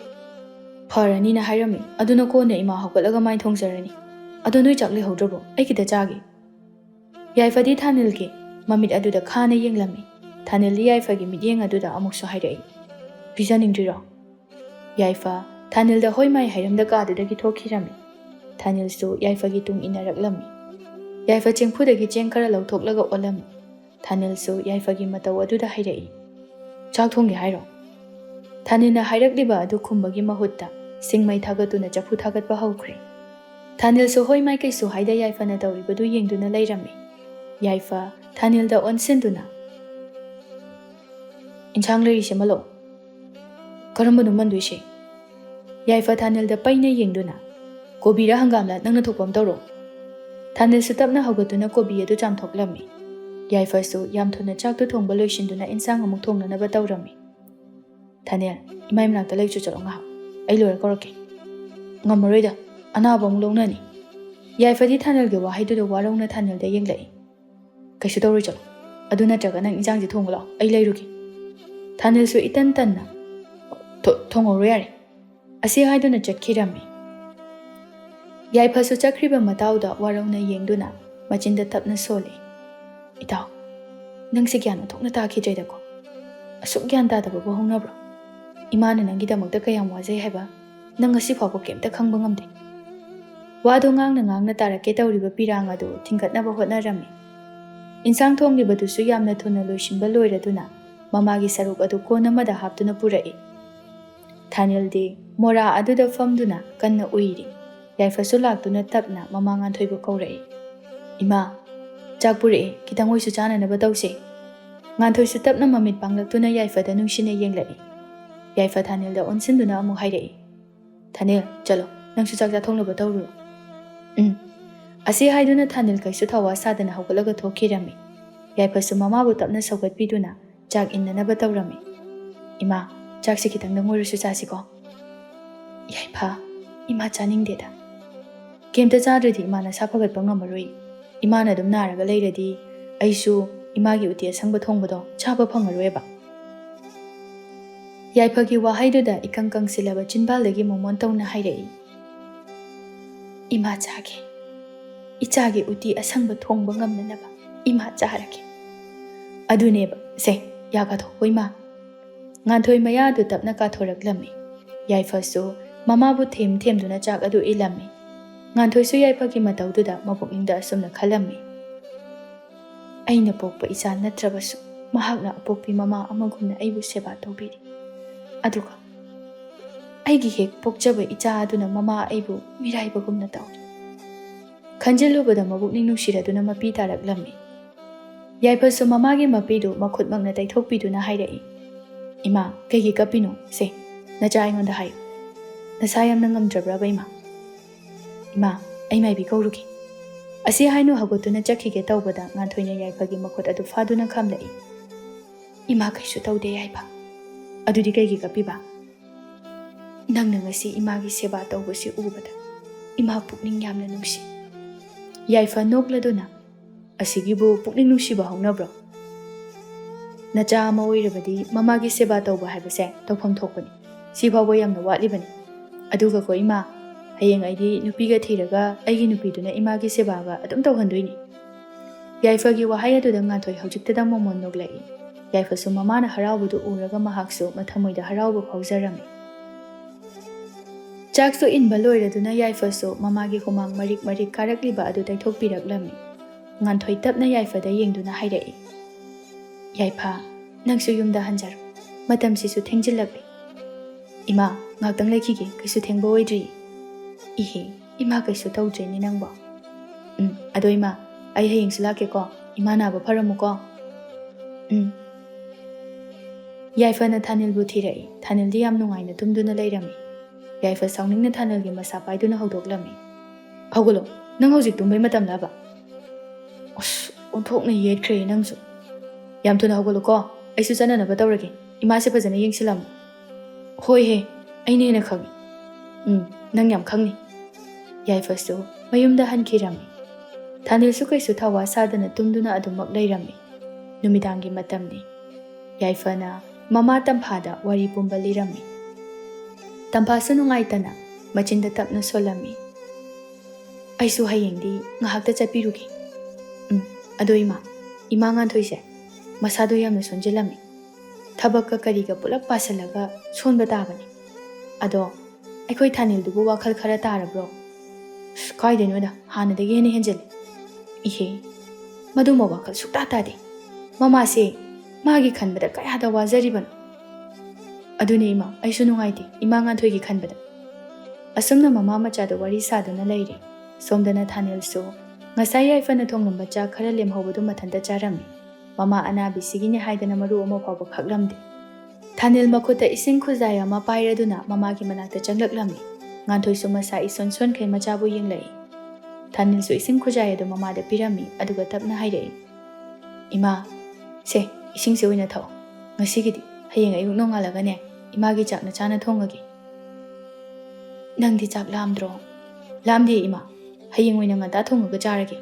ꯐꯔꯅꯤꯅ ꯍꯥꯏꯔꯝꯃꯤ, ꯑꯗꯨꯅ ꯀꯣꯟꯅ ꯏꯃꯥ ꯍꯧꯒꯠꯂꯒ ꯃꯥꯏ ꯊꯣꯡꯖꯔꯅꯤ꯫ ꯑꯗꯣ ꯅꯣꯏ ꯆꯥꯛ ꯂꯩꯍꯧꯗ꯭ꯔꯕꯣ? ꯑꯩ ꯈꯤꯇ ꯆꯥꯒꯦ꯫ ꯌꯥꯏꯐꯗꯤ ꯊꯥꯅꯤꯜꯒꯤ ꯃꯃꯤꯠ ꯑꯗꯨꯗ ꯈꯥꯅ ꯌꯦꯡꯂꯝꯃꯤ꯫ ꯊꯥꯅꯤꯜꯗꯤ ꯌꯥꯏꯐꯒꯤ ꯃꯤꯠꯌꯦꯡ ꯑꯗꯨꯗ ꯑꯃꯨꯛꯁꯨ ꯍꯥꯏꯔꯛꯏ꯫ ꯄꯤꯖꯅꯤꯡꯗ꯭ꯔꯤꯔꯣ? ꯌꯥꯏꯐ ꯊꯥꯅꯤꯜꯗ ꯍꯣꯏ ꯃꯥꯏ ꯍꯥꯏꯔꯝꯗ ꯀꯥꯗꯨꯗꯒꯤ ꯊꯣꯛꯈꯤꯔꯝꯃꯤ꯫ ꯊꯥꯅꯤꯜꯁꯨ ꯌꯥꯏꯐꯒꯤ ꯇꯨꯡ ꯏꯟꯅꯔꯛꯂꯝꯃꯤ꯫ ꯌꯥꯏꯐ ꯆꯦꯡꯐꯨꯗꯒꯤ ꯆꯦꯡ ꯈꯔ ꯂꯧꯊꯣꯛꯂꯒ ꯑꯣꯠꯂꯝꯃꯤ꯫ ꯊꯥꯅꯤꯜꯁꯨ ꯌꯥꯏꯐꯒꯤ ꯃꯇꯧ ꯑꯗꯨꯗ ꯍꯥꯏꯔꯛꯏ꯫ ꯆꯥꯛ ꯊꯣꯡꯒꯦ ꯍꯥꯏꯔꯣ? ꯊꯥꯅꯤꯜꯅ ꯍꯥꯏꯔꯛꯂꯤꯕ ꯑꯗꯨ ꯈꯨꯝꯕꯒꯤ ꯃꯍꯨꯠꯇ ꯁꯤꯡꯃꯩ ꯊꯥꯒꯠꯇꯨꯅ ꯆꯐꯨ ꯊꯥꯒꯠꯄ ꯍꯧꯈ꯭ꯔꯦ꯫ ꯊꯥꯅꯤꯜꯁꯨ ꯍꯣꯏ ꯃꯥꯏ ꯀꯩꯁꯨ ꯍꯥꯏꯗ ꯌꯥꯏꯐꯅ ꯇꯧꯔꯤꯕꯗꯨ ꯌꯦꯡꯗꯨꯅ ꯂꯩꯔꯝꯃꯤ꯫ ꯌꯥꯏꯐ ꯊꯥꯅꯤꯜꯗ ꯑꯣꯟꯁꯤꯟꯗꯨꯅ ꯏꯟꯁꯥꯡ ꯂꯩꯔꯤꯁꯦ ꯃꯜꯂꯛꯑꯣ꯫ ꯀꯔꯝꯕꯅꯣ ꯃꯟꯗꯣꯏꯁꯦ? ꯌꯥꯏꯐ ꯊꯥꯅꯤꯜꯗ ꯄꯩꯅ ꯌꯦꯡꯗꯨꯅ ꯀꯣꯕꯤꯔ ꯍꯪꯒꯥꯝꯂ ꯅꯪꯅ ꯊꯣꯛꯄ ꯑꯃ ꯇꯧꯔꯣ꯫ ꯊꯥꯅꯤꯜꯁꯨ ꯇꯞꯅ ꯍꯧꯒꯠꯇꯨꯅ ꯀꯣꯕꯤ ꯑꯗꯨ ꯆꯥꯝꯊꯣꯛꯂꯝꯃꯤ꯫ ꯌꯥꯏꯐꯁꯨ ꯌꯥꯝ ꯊꯨꯅ ꯆꯥꯛꯇꯨ ꯊꯣꯡꯕ ꯂꯣꯏꯁꯤꯟꯗꯨꯅ ꯏꯟꯁꯥꯡ ꯑꯃꯨꯛ ꯊꯣꯡꯅꯅꯕ ꯇꯧꯔꯝꯃꯤ꯫ ꯊꯥꯅꯤꯜ, ꯏꯃꯥꯏ ꯃꯅꯥꯛꯇ ꯂꯩꯆꯨ ꯆꯠꯂꯣ ꯉꯥꯏꯍꯥꯛ, ꯑꯩ ꯂꯣꯏꯔ ꯀꯧꯔꯛꯀꯦ꯫ ꯉꯝꯃꯔꯣꯏꯗ, ꯑꯅꯥꯕ ꯑꯃꯨꯛ ꯂꯧꯅꯅꯤ꯫ ꯌꯥꯏꯐꯗꯤ ꯊꯥꯅꯤꯜꯒꯤ ꯋꯥꯍꯩꯗꯨꯗ ꯋꯥꯔꯧꯅ ꯊꯥꯅꯤꯜꯗ ꯌꯦꯡꯂꯛꯏ꯫ ꯀꯩꯁꯨ ꯇꯧꯔꯣꯏ, ꯆꯠꯂꯣ꯫ ꯑꯗꯨ ꯅꯠꯇ꯭ꯔꯒ ꯅꯪ ꯏꯟꯁꯥꯡꯁꯦ ꯊꯣꯡꯕ ꯂꯥꯛꯑꯣ, ꯑꯩ ꯂꯩꯔꯨꯒꯦ꯫ ꯊꯥꯅꯤꯜꯁꯨ ꯏꯇꯟ ꯇꯟꯅ ꯊꯣꯡꯍꯧꯔꯣ ꯌꯥꯔꯦ, ꯑꯁꯤ ꯍꯥꯏꯗꯨꯅ ꯆꯠꯈꯤꯔꯝꯃꯤ꯫ ꯌꯥꯏꯐꯁꯨ ꯆꯠꯈ꯭ꯔꯤꯕ ꯃꯇꯥꯎꯗ ꯋꯥꯔꯧꯅ ꯌꯦꯡꯗꯨꯅ ꯃꯆꯤꯟꯗ ꯇꯞꯅ ꯁꯣꯜꯂꯤ꯫ ꯏꯇꯥꯎ, ꯅꯪꯁꯦ ꯒ꯭ꯌꯥꯟ ꯑꯣꯟꯊꯣꯛꯅ ꯇꯥꯈꯤꯗ꯭ꯔꯦꯗꯀꯣ꯫ ꯑꯁꯨꯛ ꯒ꯭ꯌꯥꯟ ꯇꯥꯗꯕꯕꯨ ꯍꯧꯅꯕ꯭ꯔꯣ? ꯏꯃꯥꯅ ꯅꯪꯒꯤꯗꯃꯛꯇ ꯀꯌꯥꯝ ꯋꯥꯖꯩ ꯍꯥꯏꯕ ꯅꯪ ꯉꯁꯤ ꯐꯥꯎꯕ ꯀꯩꯝꯇ ꯈꯪꯕ ꯉꯝꯗꯦ꯫ ꯋꯥꯗꯣ ꯉꯥꯡꯅ ꯉꯥꯡꯅ ꯇꯥꯔꯛꯀꯦ ꯇꯧꯔꯤꯕ ꯄꯤꯔꯥꯡ ꯑꯗꯨ ꯊꯤꯡꯒꯠꯅꯕ ꯍꯣꯠꯅꯔꯝꯃꯤ꯫ ꯏꯟꯁꯥꯡ ꯊꯣꯡꯂꯤꯕꯗꯨꯁꯨ ꯌꯥꯝꯅ ꯊꯨꯅ ꯂꯣꯏꯁꯤꯟꯕ ꯂꯣꯏꯔꯗꯨꯅ ꯃꯃꯥꯒꯤ ꯁꯔꯨꯛ ꯑꯗꯨ ꯀꯣꯟ ꯑꯃꯗ ꯍꯥꯞꯇꯨꯅ ꯄꯨꯔꯛꯏ꯫ ꯊꯥꯅꯤꯜꯗꯤ ꯃꯣꯔꯥ ꯑꯗꯨꯗ ꯐꯝꯗꯨꯅ ꯀꯟꯅ ꯎꯏꯔꯤ꯫ ꯌꯥꯏꯐꯁꯨ ꯂꯥꯛꯇꯨꯅ ꯇꯞꯅ ꯃꯃꯥ ꯉꯥꯟꯊꯣꯏꯕꯨ ꯀꯧꯔꯛꯏ꯫ ꯏꯃꯥ, ꯆꯥꯛ ꯄꯨꯔꯛꯏ, ꯈꯤꯇꯪ ꯑꯣꯏꯁꯨ ꯆꯥꯅꯅꯕ ꯇꯧꯁꯦ꯫ ꯉꯥꯟꯊꯣꯏꯁꯨ ꯇꯞꯅ ꯃꯃꯤꯠ ꯄꯥꯡꯂꯛꯇꯨꯅ ꯌꯥꯏꯐꯗ ꯅꯨꯡꯁꯤꯅ ꯌꯦꯡꯂꯛꯏ꯫ ꯌꯥꯏꯐ ꯊꯥꯅꯤꯜꯗ ꯑꯣꯟꯁꯤꯟꯗꯨꯅ ꯑꯃꯨꯛ ꯍꯥꯏꯔꯛꯏ꯫ ꯊꯥꯅꯤꯜ, ꯆꯠꯂꯣ, ꯅꯪꯁꯨ ꯆꯥꯛ ꯆꯥꯊꯣꯛꯅꯕ ꯇꯧꯔꯨꯔꯣ꯫ ꯑꯁꯤ ꯍꯥꯏꯗꯨꯅ ꯊꯥꯅꯤꯜ ꯀꯩꯁꯨ ꯊꯧꯋꯥ ꯁꯥꯗꯅ ꯍꯧꯒꯠꯂꯒ ꯊꯣꯛꯈꯤꯔꯝꯃꯤ꯫ ꯌꯥꯏꯐꯁꯨ ꯃꯃꯥꯕꯨ ꯇꯞꯅ ꯁꯧꯒꯠꯄꯤꯗꯨꯅ ꯆꯥꯛ ꯏꯟꯅꯅꯕ ꯇꯧꯔꯝꯃꯤ꯫ ꯏꯃꯥ, ꯆꯥꯛꯁꯤ ꯈꯤꯇꯪꯗꯪ ꯑꯣꯏꯔꯁꯨ ꯆꯥꯁꯤꯀꯣ꯫ ꯌꯥꯏꯐ, ꯏꯃꯥ ꯆꯥꯅꯤꯡꯗꯦꯗ꯫ ꯀꯩꯝꯇ ꯆꯥꯗ꯭ꯔꯗꯤ ꯏꯃꯥ ꯅꯁꯥ ꯐꯒꯠꯄ ꯉꯝꯃꯔꯣꯏ꯫ ꯏꯃꯥꯅ ꯑꯗꯨꯝ ꯅꯥꯔꯒ ꯂꯩꯔꯗꯤ ꯑꯩꯁꯨ ꯏꯃꯥꯒꯤ ꯎꯇꯤ ꯑꯁꯪꯕ ꯊꯣꯡꯕꯗꯣ ꯆꯥꯕ ꯐꯪꯉꯔꯣꯏꯕ꯫ ꯌꯥꯏꯐꯒꯤ ꯋꯥꯍꯩꯗꯨꯗ ꯏꯀꯪ ꯀꯪꯁꯤꯜꯂꯕ ꯆꯤꯟꯕꯥꯜꯗꯒꯤ ꯃꯣꯃꯣꯟ ꯇꯧꯅ ꯍꯥꯏꯔꯛꯏ꯫ ꯏꯃꯥ ꯆꯥꯒꯦ, ꯏꯆꯥꯒꯤ ꯎꯇꯤ ꯑꯁꯪꯕ ꯊꯣꯡꯕ ꯉꯝꯅꯅꯕ ꯏꯃꯥ ꯆꯥꯔꯒꯦ꯫ ꯑꯗꯨꯅꯦꯕ, ꯁꯦ ꯌꯥ ꯀꯥꯊꯣꯛꯑꯣ ꯏꯃꯥ꯫ ꯉꯥꯟꯊꯣꯏ ꯃꯌꯥꯗꯨ ꯇꯞꯅ ꯀꯥꯊꯣꯔꯛꯂꯝꯃꯤ꯫ ꯌꯥꯏꯐꯁꯨ ꯃꯃꯥꯕꯨ ꯊꯦꯝꯗꯨꯅ ꯆꯥꯛ ꯑꯗꯨ ꯏꯜꯂꯝꯃꯤ꯫ ꯉꯥꯟꯊꯣꯏꯁꯨ ꯌꯥꯏꯐꯒꯤ ꯃꯇꯧꯗꯨꯗ ꯃꯄꯨꯛꯅꯤꯡꯗ ꯑꯁꯨꯝꯅ ꯈꯜꯂꯝꯃꯤ꯫ ꯑꯩꯅ ꯄꯣꯛꯄ ꯏꯆꯥ ꯅꯠꯇ꯭ꯔꯕꯁꯨ ꯃꯍꯥꯛꯅ ꯑꯄꯣꯛꯄꯤ ꯃꯃꯥ ꯑꯃꯒꯨꯝꯅ ꯑꯩꯕꯨ ꯁꯦꯕꯥ ꯇꯧꯕꯤꯔꯤ꯫ ꯑꯗꯨꯒ ꯑꯩꯒꯤ ꯍꯦꯛ ꯄꯣꯛꯆꯕ ꯏꯆꯥ ꯑꯗꯨꯅ ꯃꯃꯥ ꯑꯩꯕꯨ ꯃꯤꯔꯥꯏꯕꯒꯨꯝꯅ ꯇꯧꯔꯤ꯫ ꯈꯟꯖꯤꯜꯂꯨꯕꯗ ꯃꯕꯨꯛꯅꯤꯡ ꯅꯨꯡꯁꯤꯔꯗꯨꯅ ꯃꯄꯤ ꯇꯥꯔꯛꯂꯝꯃꯤ꯫ ꯌꯥꯏꯐꯁꯨ ꯃꯃꯥꯒꯤ ꯃꯄꯤꯗꯨ ꯃꯈꯨꯠꯃꯛꯅ ꯇꯩꯊꯣꯛꯄꯤꯗꯨꯅ ꯍꯥꯏꯔꯛꯏ꯫ ꯏꯃꯥ, ꯀꯩꯒꯤ ꯀꯞꯄꯤꯅꯣ? ꯁꯦ, ꯅꯆꯥ ꯑꯩꯉꯣꯟꯗ ꯍꯥꯏꯌꯨ, ꯅꯁꯥ ꯌꯥꯝꯅ ꯉꯝꯗ꯭ꯔꯕ꯭ꯔꯕ ꯏꯃꯥ? ꯏꯃꯥ, ꯑꯩ ꯃꯥꯏꯕꯤ ꯀꯧꯔꯨꯒꯦ꯫ ꯑꯁꯤ ꯍꯥꯏꯅ ꯍꯧꯒꯠꯇꯨꯅ ꯆꯠꯈꯤꯒꯦ ꯇꯧꯕꯗ ꯉꯥꯟꯊꯣꯏꯅ ꯌꯥꯏꯐꯒꯤ ꯃꯈꯨꯠ ꯑꯗꯨ ꯐꯥꯗꯨꯅ ꯈꯝꯂꯛꯏ꯫ ꯏꯃꯥ ꯀꯩꯁꯨ ꯇꯧꯗꯦ ꯌꯥꯏꯐ꯫ ꯑꯗꯨꯗꯤ ꯀꯩꯒꯤ ꯀꯞꯄꯤꯕ? ꯅꯪꯅ ꯉꯁꯤ ꯏꯃꯥꯒꯤ ꯁꯦꯕꯥ ꯇꯧꯕꯁꯤ ꯎꯕꯗ ꯏꯃꯥ ꯄꯨꯛꯅꯤꯡ ꯌꯥꯝꯅ ꯅꯨꯡꯁꯤ꯫ ꯌꯥꯏꯐ ꯅꯣꯛꯂꯗꯨꯅ ꯑꯁꯤꯒꯤꯕꯨ ꯄꯨꯛꯅꯤꯡ ꯅꯨꯡꯁꯤꯕ ꯍꯧꯅꯕ꯭ꯔꯣ? ꯅꯆꯥ ꯑꯃ ꯑꯣꯏꯔꯕꯗꯤ ꯃꯃꯥꯒꯤ ꯁꯦꯕꯥ ꯇꯧꯕ ꯍꯥꯏꯕꯁꯦ ꯇꯧꯐꯝ ꯊꯣꯛꯄꯅꯤ꯫ ꯁꯤ ꯐꯥꯎꯕ ꯌꯥꯝꯅ ꯋꯥꯠꯂꯤꯕꯅꯤ꯫ ꯑꯗꯨꯒꯀꯣ ꯏꯃꯥ, ꯍꯌꯦꯡ ꯑꯩꯗꯤ ꯅꯨꯄꯤꯒ ꯊꯤꯔꯒ ꯑꯩꯒꯤ ꯅꯨꯄꯤꯗꯨꯅ ꯏꯃꯥꯒꯤ ꯁꯦꯕꯥꯒ ꯑꯗꯨꯝ ꯇꯧꯍꯟꯗꯣꯏꯅꯤ꯫ ꯌꯥꯏꯐꯒꯤ ꯋꯥꯍꯩ ꯑꯗꯨꯗ ꯉꯥꯟꯊꯣꯏ ꯍꯧꯖꯤꯛꯇꯗ ꯃꯣꯃꯣꯟ ꯅꯣꯛꯂꯛꯏ꯫ ꯌꯥꯏꯐꯁꯨ ꯃꯃꯥꯅ ꯍꯔꯥꯎꯕꯗꯨ ꯎꯔꯒ ꯃꯍꯥꯛꯁꯨ ꯃꯊꯃꯣꯏꯗ ꯍꯔꯥꯎꯕ ꯐꯥꯎꯖꯔꯝꯃꯤ꯫ ꯆꯥꯛꯁꯨ ꯏꯟꯕ ꯂꯣꯏꯔꯗꯨꯅ ꯌꯥꯏꯐꯁꯨ ꯃꯃꯥꯒꯤ ꯍꯨꯃꯥꯡ ꯃꯔꯤꯛ ꯃꯔꯤꯛ ꯀꯥꯔꯛꯂꯤꯕ ꯑꯗꯨ ꯇꯩꯊꯣꯛꯄꯤꯔꯛꯂꯝꯃꯤ꯫ ꯉꯥꯟꯊꯣꯏ ꯇꯞꯅ ꯌꯥꯏꯐꯗ ꯌꯦꯡꯗꯨꯅ ꯍꯥꯏꯔꯛꯏ꯫ ꯌꯥꯏꯐ, ꯅꯪꯁꯨ ꯌꯨꯝꯗ ꯍꯟꯖꯔꯣ, ꯃꯇꯝꯁꯤꯁꯨ ꯊꯦꯡꯖꯤꯜꯂꯛꯂꯤ꯫ ꯏꯃꯥ, ꯉꯥꯛꯇꯪ ꯂꯩꯈꯤꯒꯦ, ꯀꯩꯁꯨ ꯊꯦꯡꯕ ꯑꯣꯏꯗ꯭ꯔꯤ꯫ Ihe, ima kaisu taudraini nangbo. Ado ima, ai hayingsu lakeko, ima naba pharamuko. Yaifana Thanilbu thirai, Thanildi yam nungaina tumduna lairami. Yaifa sauningna Thanilgi masa paiduna haudoklami. Haugulo, nang hojik tumbai matam laba. Onthokna yetkre nangsu. Yam thuna haugulo ko, aisu chananaba tawrage, ima se phajana yengsilam. Hoi he, aine na khangi. Nang yam khangni. Yaifa su mayumda hankhirami. Thanil su kaisu thawa sadana tumduna adumak lairami. Numidangi matamni. Yaifana mama tamphada wari pumba lirami. Tampha nungaitana machinda tapna solami. Aisu hayengdi ngahakta chapirugi. Ado ima nganthoi masado yamna sonjilami. Thabakka kariga pulak pasalaga sonba tabani. Ado aikoi Thanildubu wakhal khara tarabro. Kaidenoda hanadagi hena henjali. Ihe maduma wakhal sukta tade. Mama se magi khanbada kayada wazariban. Adune ima aisu nungaiti ima nganthoi khanbada. Asumna mama machada wari saduna lairi. Somdana Thanil su ngasai yaifana thonglamba cha khara lemhobadu mathanda charami. Mama anabi sigini haidana maru ama phawba khaklamde. Thanil makhuta ising khuzaya ma pairaduna mama gi manakta changlaklammi. Nganthoi su masa ison son khai machabu yenglai. Thanil su ising khuzaya do mama da pirami aduga tapna hairei. Ima se ising se oina thau. Ngasigidi hayeng ayuk nongalagane imagi chakna chana thongagi. Nangdi chak lamdro. Lamdi ima. Hayeng oina ngata thongaga charagi.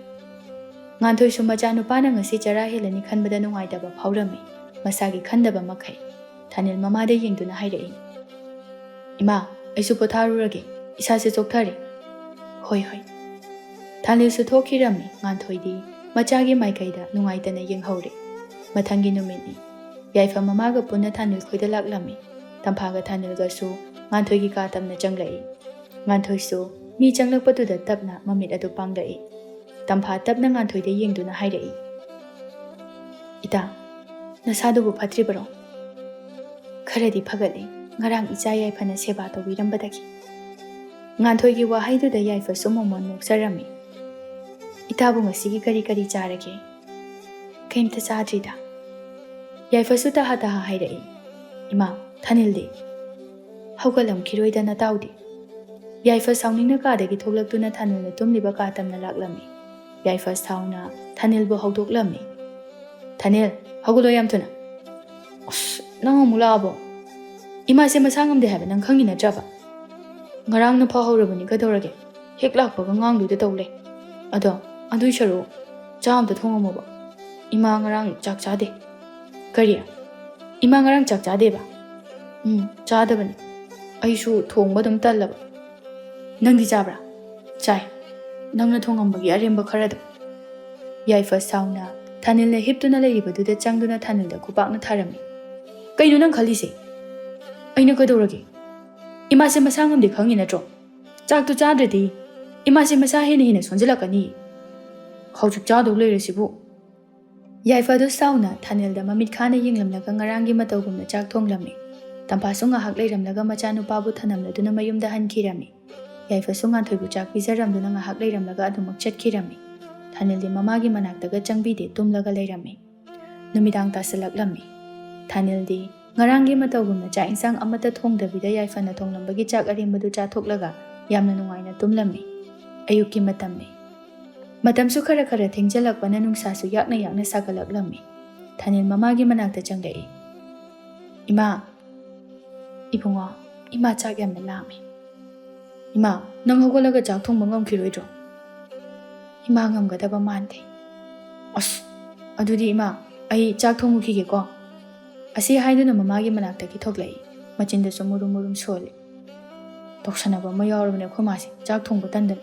Nganthoi su macha nupana ngasi chara helani khanbada nungaitaba phawrami. Masagi khandaba makhai. Thanil mama da yengduna hairei. Ima aisu potharurage. Isa se chokthare. Hoi. Thanil su thokhirami nganthoi di machagi maikaida nungaitana yenghore. Mathangi numini. Yaifa mama ga punna Thanil khoida laklami. Tamphaga Thanil ga su nganthoi gi ka tamna changlai. Nganthoi su mi changlakpatuda tapna mamit adu panglai. Tampha tapna nganthoi da yengduna hairei. Ita nasadubu phatribaro. Kharadi phagale ngarang icha yaifana seba tawirambadaki. Nganthoi gi wahaidu da yaifa su momon noksarami. Itabu ngasigi kari charage. Kaimta chadrida. Yaifa su taha hairei. Ima Thanil de. Haugalam kiroida na taudi. Yaifa sauningna kadagi thoklaktuna Thanil tumliba ka tamna laklami. Yaifa sauna Thanil bu haudoklami. Thanil haugulo yam thuna. Nang amulabo. Ima se masangamde haba nang khangi na jaba. Ngarang na phahorabani kadorage. Hek lakpaga ngangdu de tawle. Ado adui sharu cham ta thongamoba. Ima ngarang chak chade. Kariya. Ima ngarang chak chade ba. Chadabani. Aishu thongba dum tallaba. Nangdi chabra. Chai. Nangna thongambagi aremba kharadu. Yaifa sauna Thanil na hiptuna lairibadu changduna Thanil da kupakna tharami. Kaino nang khalise? Aina kadorage. Ima se masangamde khangi natro. Chak tu chadradi. Ima se masa hena sonjilakani. Hawjuk chadog leiresibu. Yaifa du sauna Thanil da mamit khana yenglamlaga ngarangi matawgumna chak thonglami. Tampha su ngahak leiramlaga machanupabu thanamladuna mayumda hankhirami. Yaifa su nganthoi chak pizaramduna ngahak leiramlaga adumak chatkirami. Thanil di mamagi manaktaga changbide tumlaga leirami. Numidang tasalaklammi. Thanil di ngarangi matawgumna cha insang amata thongdabida Yaifa na thonglambagi chak arembadu cha thoklaga yamna nungaina tumlammi. Ayuki matammi. Matamsu khara thengjalakpana nungsasu yakna sagalaklammi. Thanil mamagi manakta changlai. Ima ibunga ima chak yamna lami. Ima nang hogolaga chak thongba ngamkhiroidro. Ima ngamgadaba mante. Adudi ima ai chak thongukige ko. Asi haiduna mamagi manaktagi thoklai. Machinda su murum soli. Toksanaba ma yaurabane khomasi chak thongba tandan.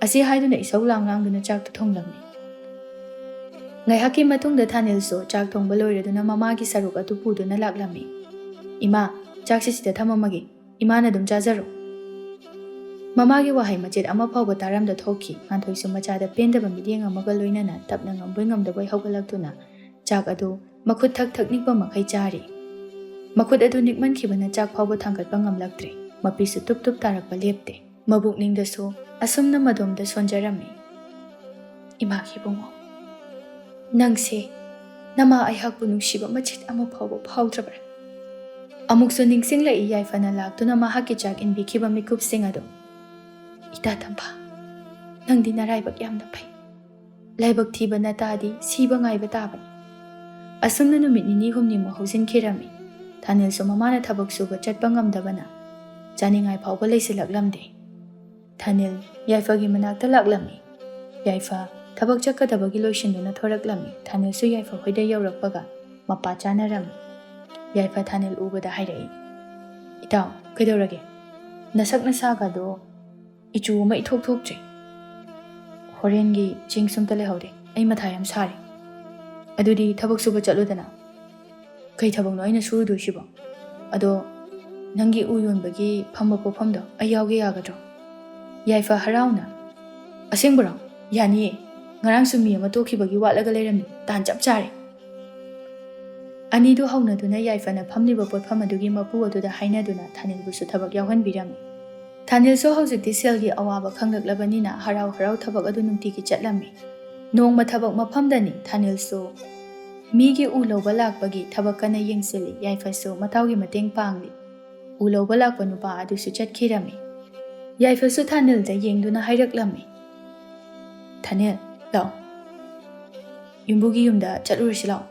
Asi haiduna isau langduna chak tu thonglamni. Ngai haki matungda Thanil su chak thongba loiraduna mamagi saruk atu puduna laklami. Ima chak sisida thamamagi. Ima na dum chajaro. Mamagi wahai machet ama phawba taramda thoki. Nganthoi su machada pendaba midiyeng amaga loinana tapna ngamboi ngamdabai hawgalaktuna chak adu makhut thak nikba makhai chari. Makhut adu nikman khibana chak phawba thangatpa ngamlaktre. Mapisu tup tarakpa lepte. ꯃꯕꯨꯛꯅꯤꯡꯗꯁꯨ ꯑꯁꯨꯝꯅ ꯃꯗꯣꯝꯗ ꯁꯣꯟꯖꯔꯝꯃꯤ꯫ ꯏꯃꯥꯒꯤ ꯏꯕꯨꯡꯉꯣ, ꯅꯪꯁꯦ ꯅꯃꯥ ꯑꯩꯍꯥꯛꯄꯨ ꯅꯨꯡꯁꯤꯕ ꯃꯆꯦꯠ ꯑꯃ ꯐꯥꯎꯕ ꯐꯥꯎꯗ꯭ꯔꯕ꯭ꯔꯥ? ꯑꯃꯨꯛꯁꯨ ꯅꯤꯡꯁꯤꯡꯂꯛꯏ ꯌꯥꯏꯐꯅ ꯂꯥꯛꯇꯨꯅ ꯃꯍꯥꯛꯀꯤ ꯆꯥꯛ ꯏꯟꯕꯤꯈꯤꯕ ꯃꯤꯀꯨꯞꯁꯤꯡ ꯑꯗꯨ꯫ ꯏꯇꯥ ꯇꯝꯐꯥ, ꯅꯪꯗꯤ ꯅꯔꯥꯏꯕꯛ ꯌꯥꯝꯅ ꯐꯩ꯫ ꯂꯥꯏꯕꯛ ꯊꯤꯕ ꯅꯇꯥꯗꯤ ꯁꯤꯕ ꯉꯥꯏꯕ ꯇꯥꯕꯅꯤ꯫ ꯑꯁꯨꯝꯅ ꯅꯨꯃꯤꯠ ꯅꯤꯅꯤ ꯍꯨꯝꯅꯤꯃꯨꯛ ꯍꯧꯖꯤꯟꯈꯤꯔꯝꯃꯤ꯫ ꯊꯥꯅꯤꯜꯁꯨ ꯃꯃꯥꯅ ꯊꯕꯛ ꯁꯨꯕ ꯆꯠꯄ ꯉꯝꯗꯕꯅ ꯆꯥꯅꯤꯡꯉꯥꯏ ꯐꯥꯎꯕ ꯂꯩꯁꯤꯜꯂꯛꯂꯝꯗꯦ꯫ ꯊꯥꯅꯤꯜ ꯌꯥꯏꯐꯒꯤ ꯃꯅꯥꯛꯇ ꯂꯥꯛꯂꯝꯃꯤ꯫ ꯌꯥꯏꯐ ꯊꯕꯛ ꯆꯠꯀꯗꯕꯒꯤ ꯂꯣꯏꯁꯤꯟꯗꯨꯅ ꯊꯣꯔꯛꯂꯝꯃꯤ꯫ ꯊꯥꯅꯤꯜꯁꯨ ꯌꯥꯏꯐ ꯍꯣꯏꯗ ꯌꯧꯔꯛꯄꯒ ꯃꯄꯥ ꯆꯥꯅꯔꯝꯃꯤ꯫ ꯌꯥꯏꯐ ꯊꯥꯅꯤꯜ ꯎꯕꯗ ꯍꯥꯏꯔꯛꯏ, ꯏꯇꯥꯎ ꯀꯩꯗꯧꯔꯒꯦ? ꯅꯁꯛ ꯅꯁꯥꯒꯗꯣ ꯏꯆꯨ ꯑꯃ ꯏꯊꯣꯛ ꯊꯣꯛꯇ꯭ꯔꯦ꯫ ꯍꯣꯔꯦꯟꯒꯤ ꯆꯦꯡ ꯁꯨꯝꯇ ꯂꯩꯍꯧꯗꯦ, ꯑꯩ ꯃꯊꯥ ꯌꯥꯝ ꯁꯥꯔꯦ꯫ ꯑꯗꯨꯗꯤ ꯊꯕꯛ ꯁꯨꯕ ꯆꯠꯂꯨꯗꯅ꯫ ꯀꯩ ꯊꯕꯛꯅꯣ ꯑꯩꯅ ꯁꯨꯔꯨꯗꯣꯏꯁꯤꯕꯣ? ꯑꯗꯣ ꯅꯪꯒꯤ ꯎ ꯌꯣꯟꯕꯒꯤ ꯐꯝꯕ ꯄꯣꯠꯐꯝꯗꯣ ꯑꯩ ꯌꯥꯎꯒꯦ ꯌꯥꯒꯗ꯭ꯔꯣ? ꯌꯥꯏꯐ ꯍꯔꯥꯎꯅ, ꯑꯁꯦꯡꯕꯔꯣ? ꯌꯥꯅꯤꯌꯦ, ꯉꯔꯥꯡꯁꯨ ꯃꯤ ꯑꯃ ꯇꯣꯛꯈꯤꯕꯒꯤ ꯋꯥꯠꯂꯒ ꯂꯩꯔꯝꯃꯤ, ꯇꯥꯟ ꯆꯞ ꯆꯥꯔꯦ꯫ ꯑꯅꯤꯗꯨ ꯍꯧꯅꯗꯨꯅ ꯌꯥꯏꯐꯅ ꯐꯝꯂꯤꯕ ꯄꯣꯠꯐꯝ ꯑꯗꯨꯒꯤ ꯃꯄꯨ ꯑꯗꯨꯗ ꯍꯥꯏꯅꯗꯨꯅ ꯊꯥꯅꯤꯜꯕꯨꯁꯨ ꯊꯕꯛ ꯌꯥꯎꯍꯟꯕꯤꯔꯝꯃꯤ꯫ ꯊꯥꯅꯤꯜꯁꯨ ꯍꯧꯖꯤꯛꯇꯤ ꯁꯦꯜꯒꯤ ꯑꯋꯥꯕ ꯈꯪꯂꯛꯂꯕꯅꯤꯅ ꯍꯔꯥꯎ ꯍꯔꯥꯎ ꯊꯕꯛ ꯑꯗꯨ ꯅꯨꯡꯇꯤꯒꯤ ꯆꯠꯂꯝꯃꯤ꯫ ꯅꯣꯡꯃ ꯊꯕꯛ ꯃꯐꯝꯗꯅꯤ ꯊꯥꯅꯤꯜꯁꯨ ꯃꯤꯒꯤ ꯎ ꯂꯧꯕ ꯂꯥꯛꯄꯒꯤ ꯊꯕꯛ ꯀꯟꯅ ꯌꯦꯡꯁꯤꯜꯂꯤ꯫ ꯌꯥꯏꯐꯁꯨ ꯃꯇꯥꯎꯒꯤ ꯃꯇꯦꯡ ꯄꯥꯡꯂꯤ꯫ ꯎ ꯂꯧꯕ ꯂꯥꯛꯄ ꯅꯨꯄꯥ ꯑꯗꯨꯁꯨ ꯆꯠꯈꯤꯔꯝꯃꯤ꯫ ꯌꯥꯏꯐꯁꯨ ꯊꯥꯅꯤꯜꯗ ꯌꯦꯡꯗꯨꯅ ꯍꯥꯏꯔꯛꯂꯝꯃꯤ, ꯊꯥꯅꯤꯜ ꯂꯥꯛꯑꯣ, ꯌꯨꯝꯕꯨꯒꯤ ꯌꯨꯝꯗ ꯆꯠꯂꯨꯔꯁꯤ ꯂꯥꯛꯑꯣ꯫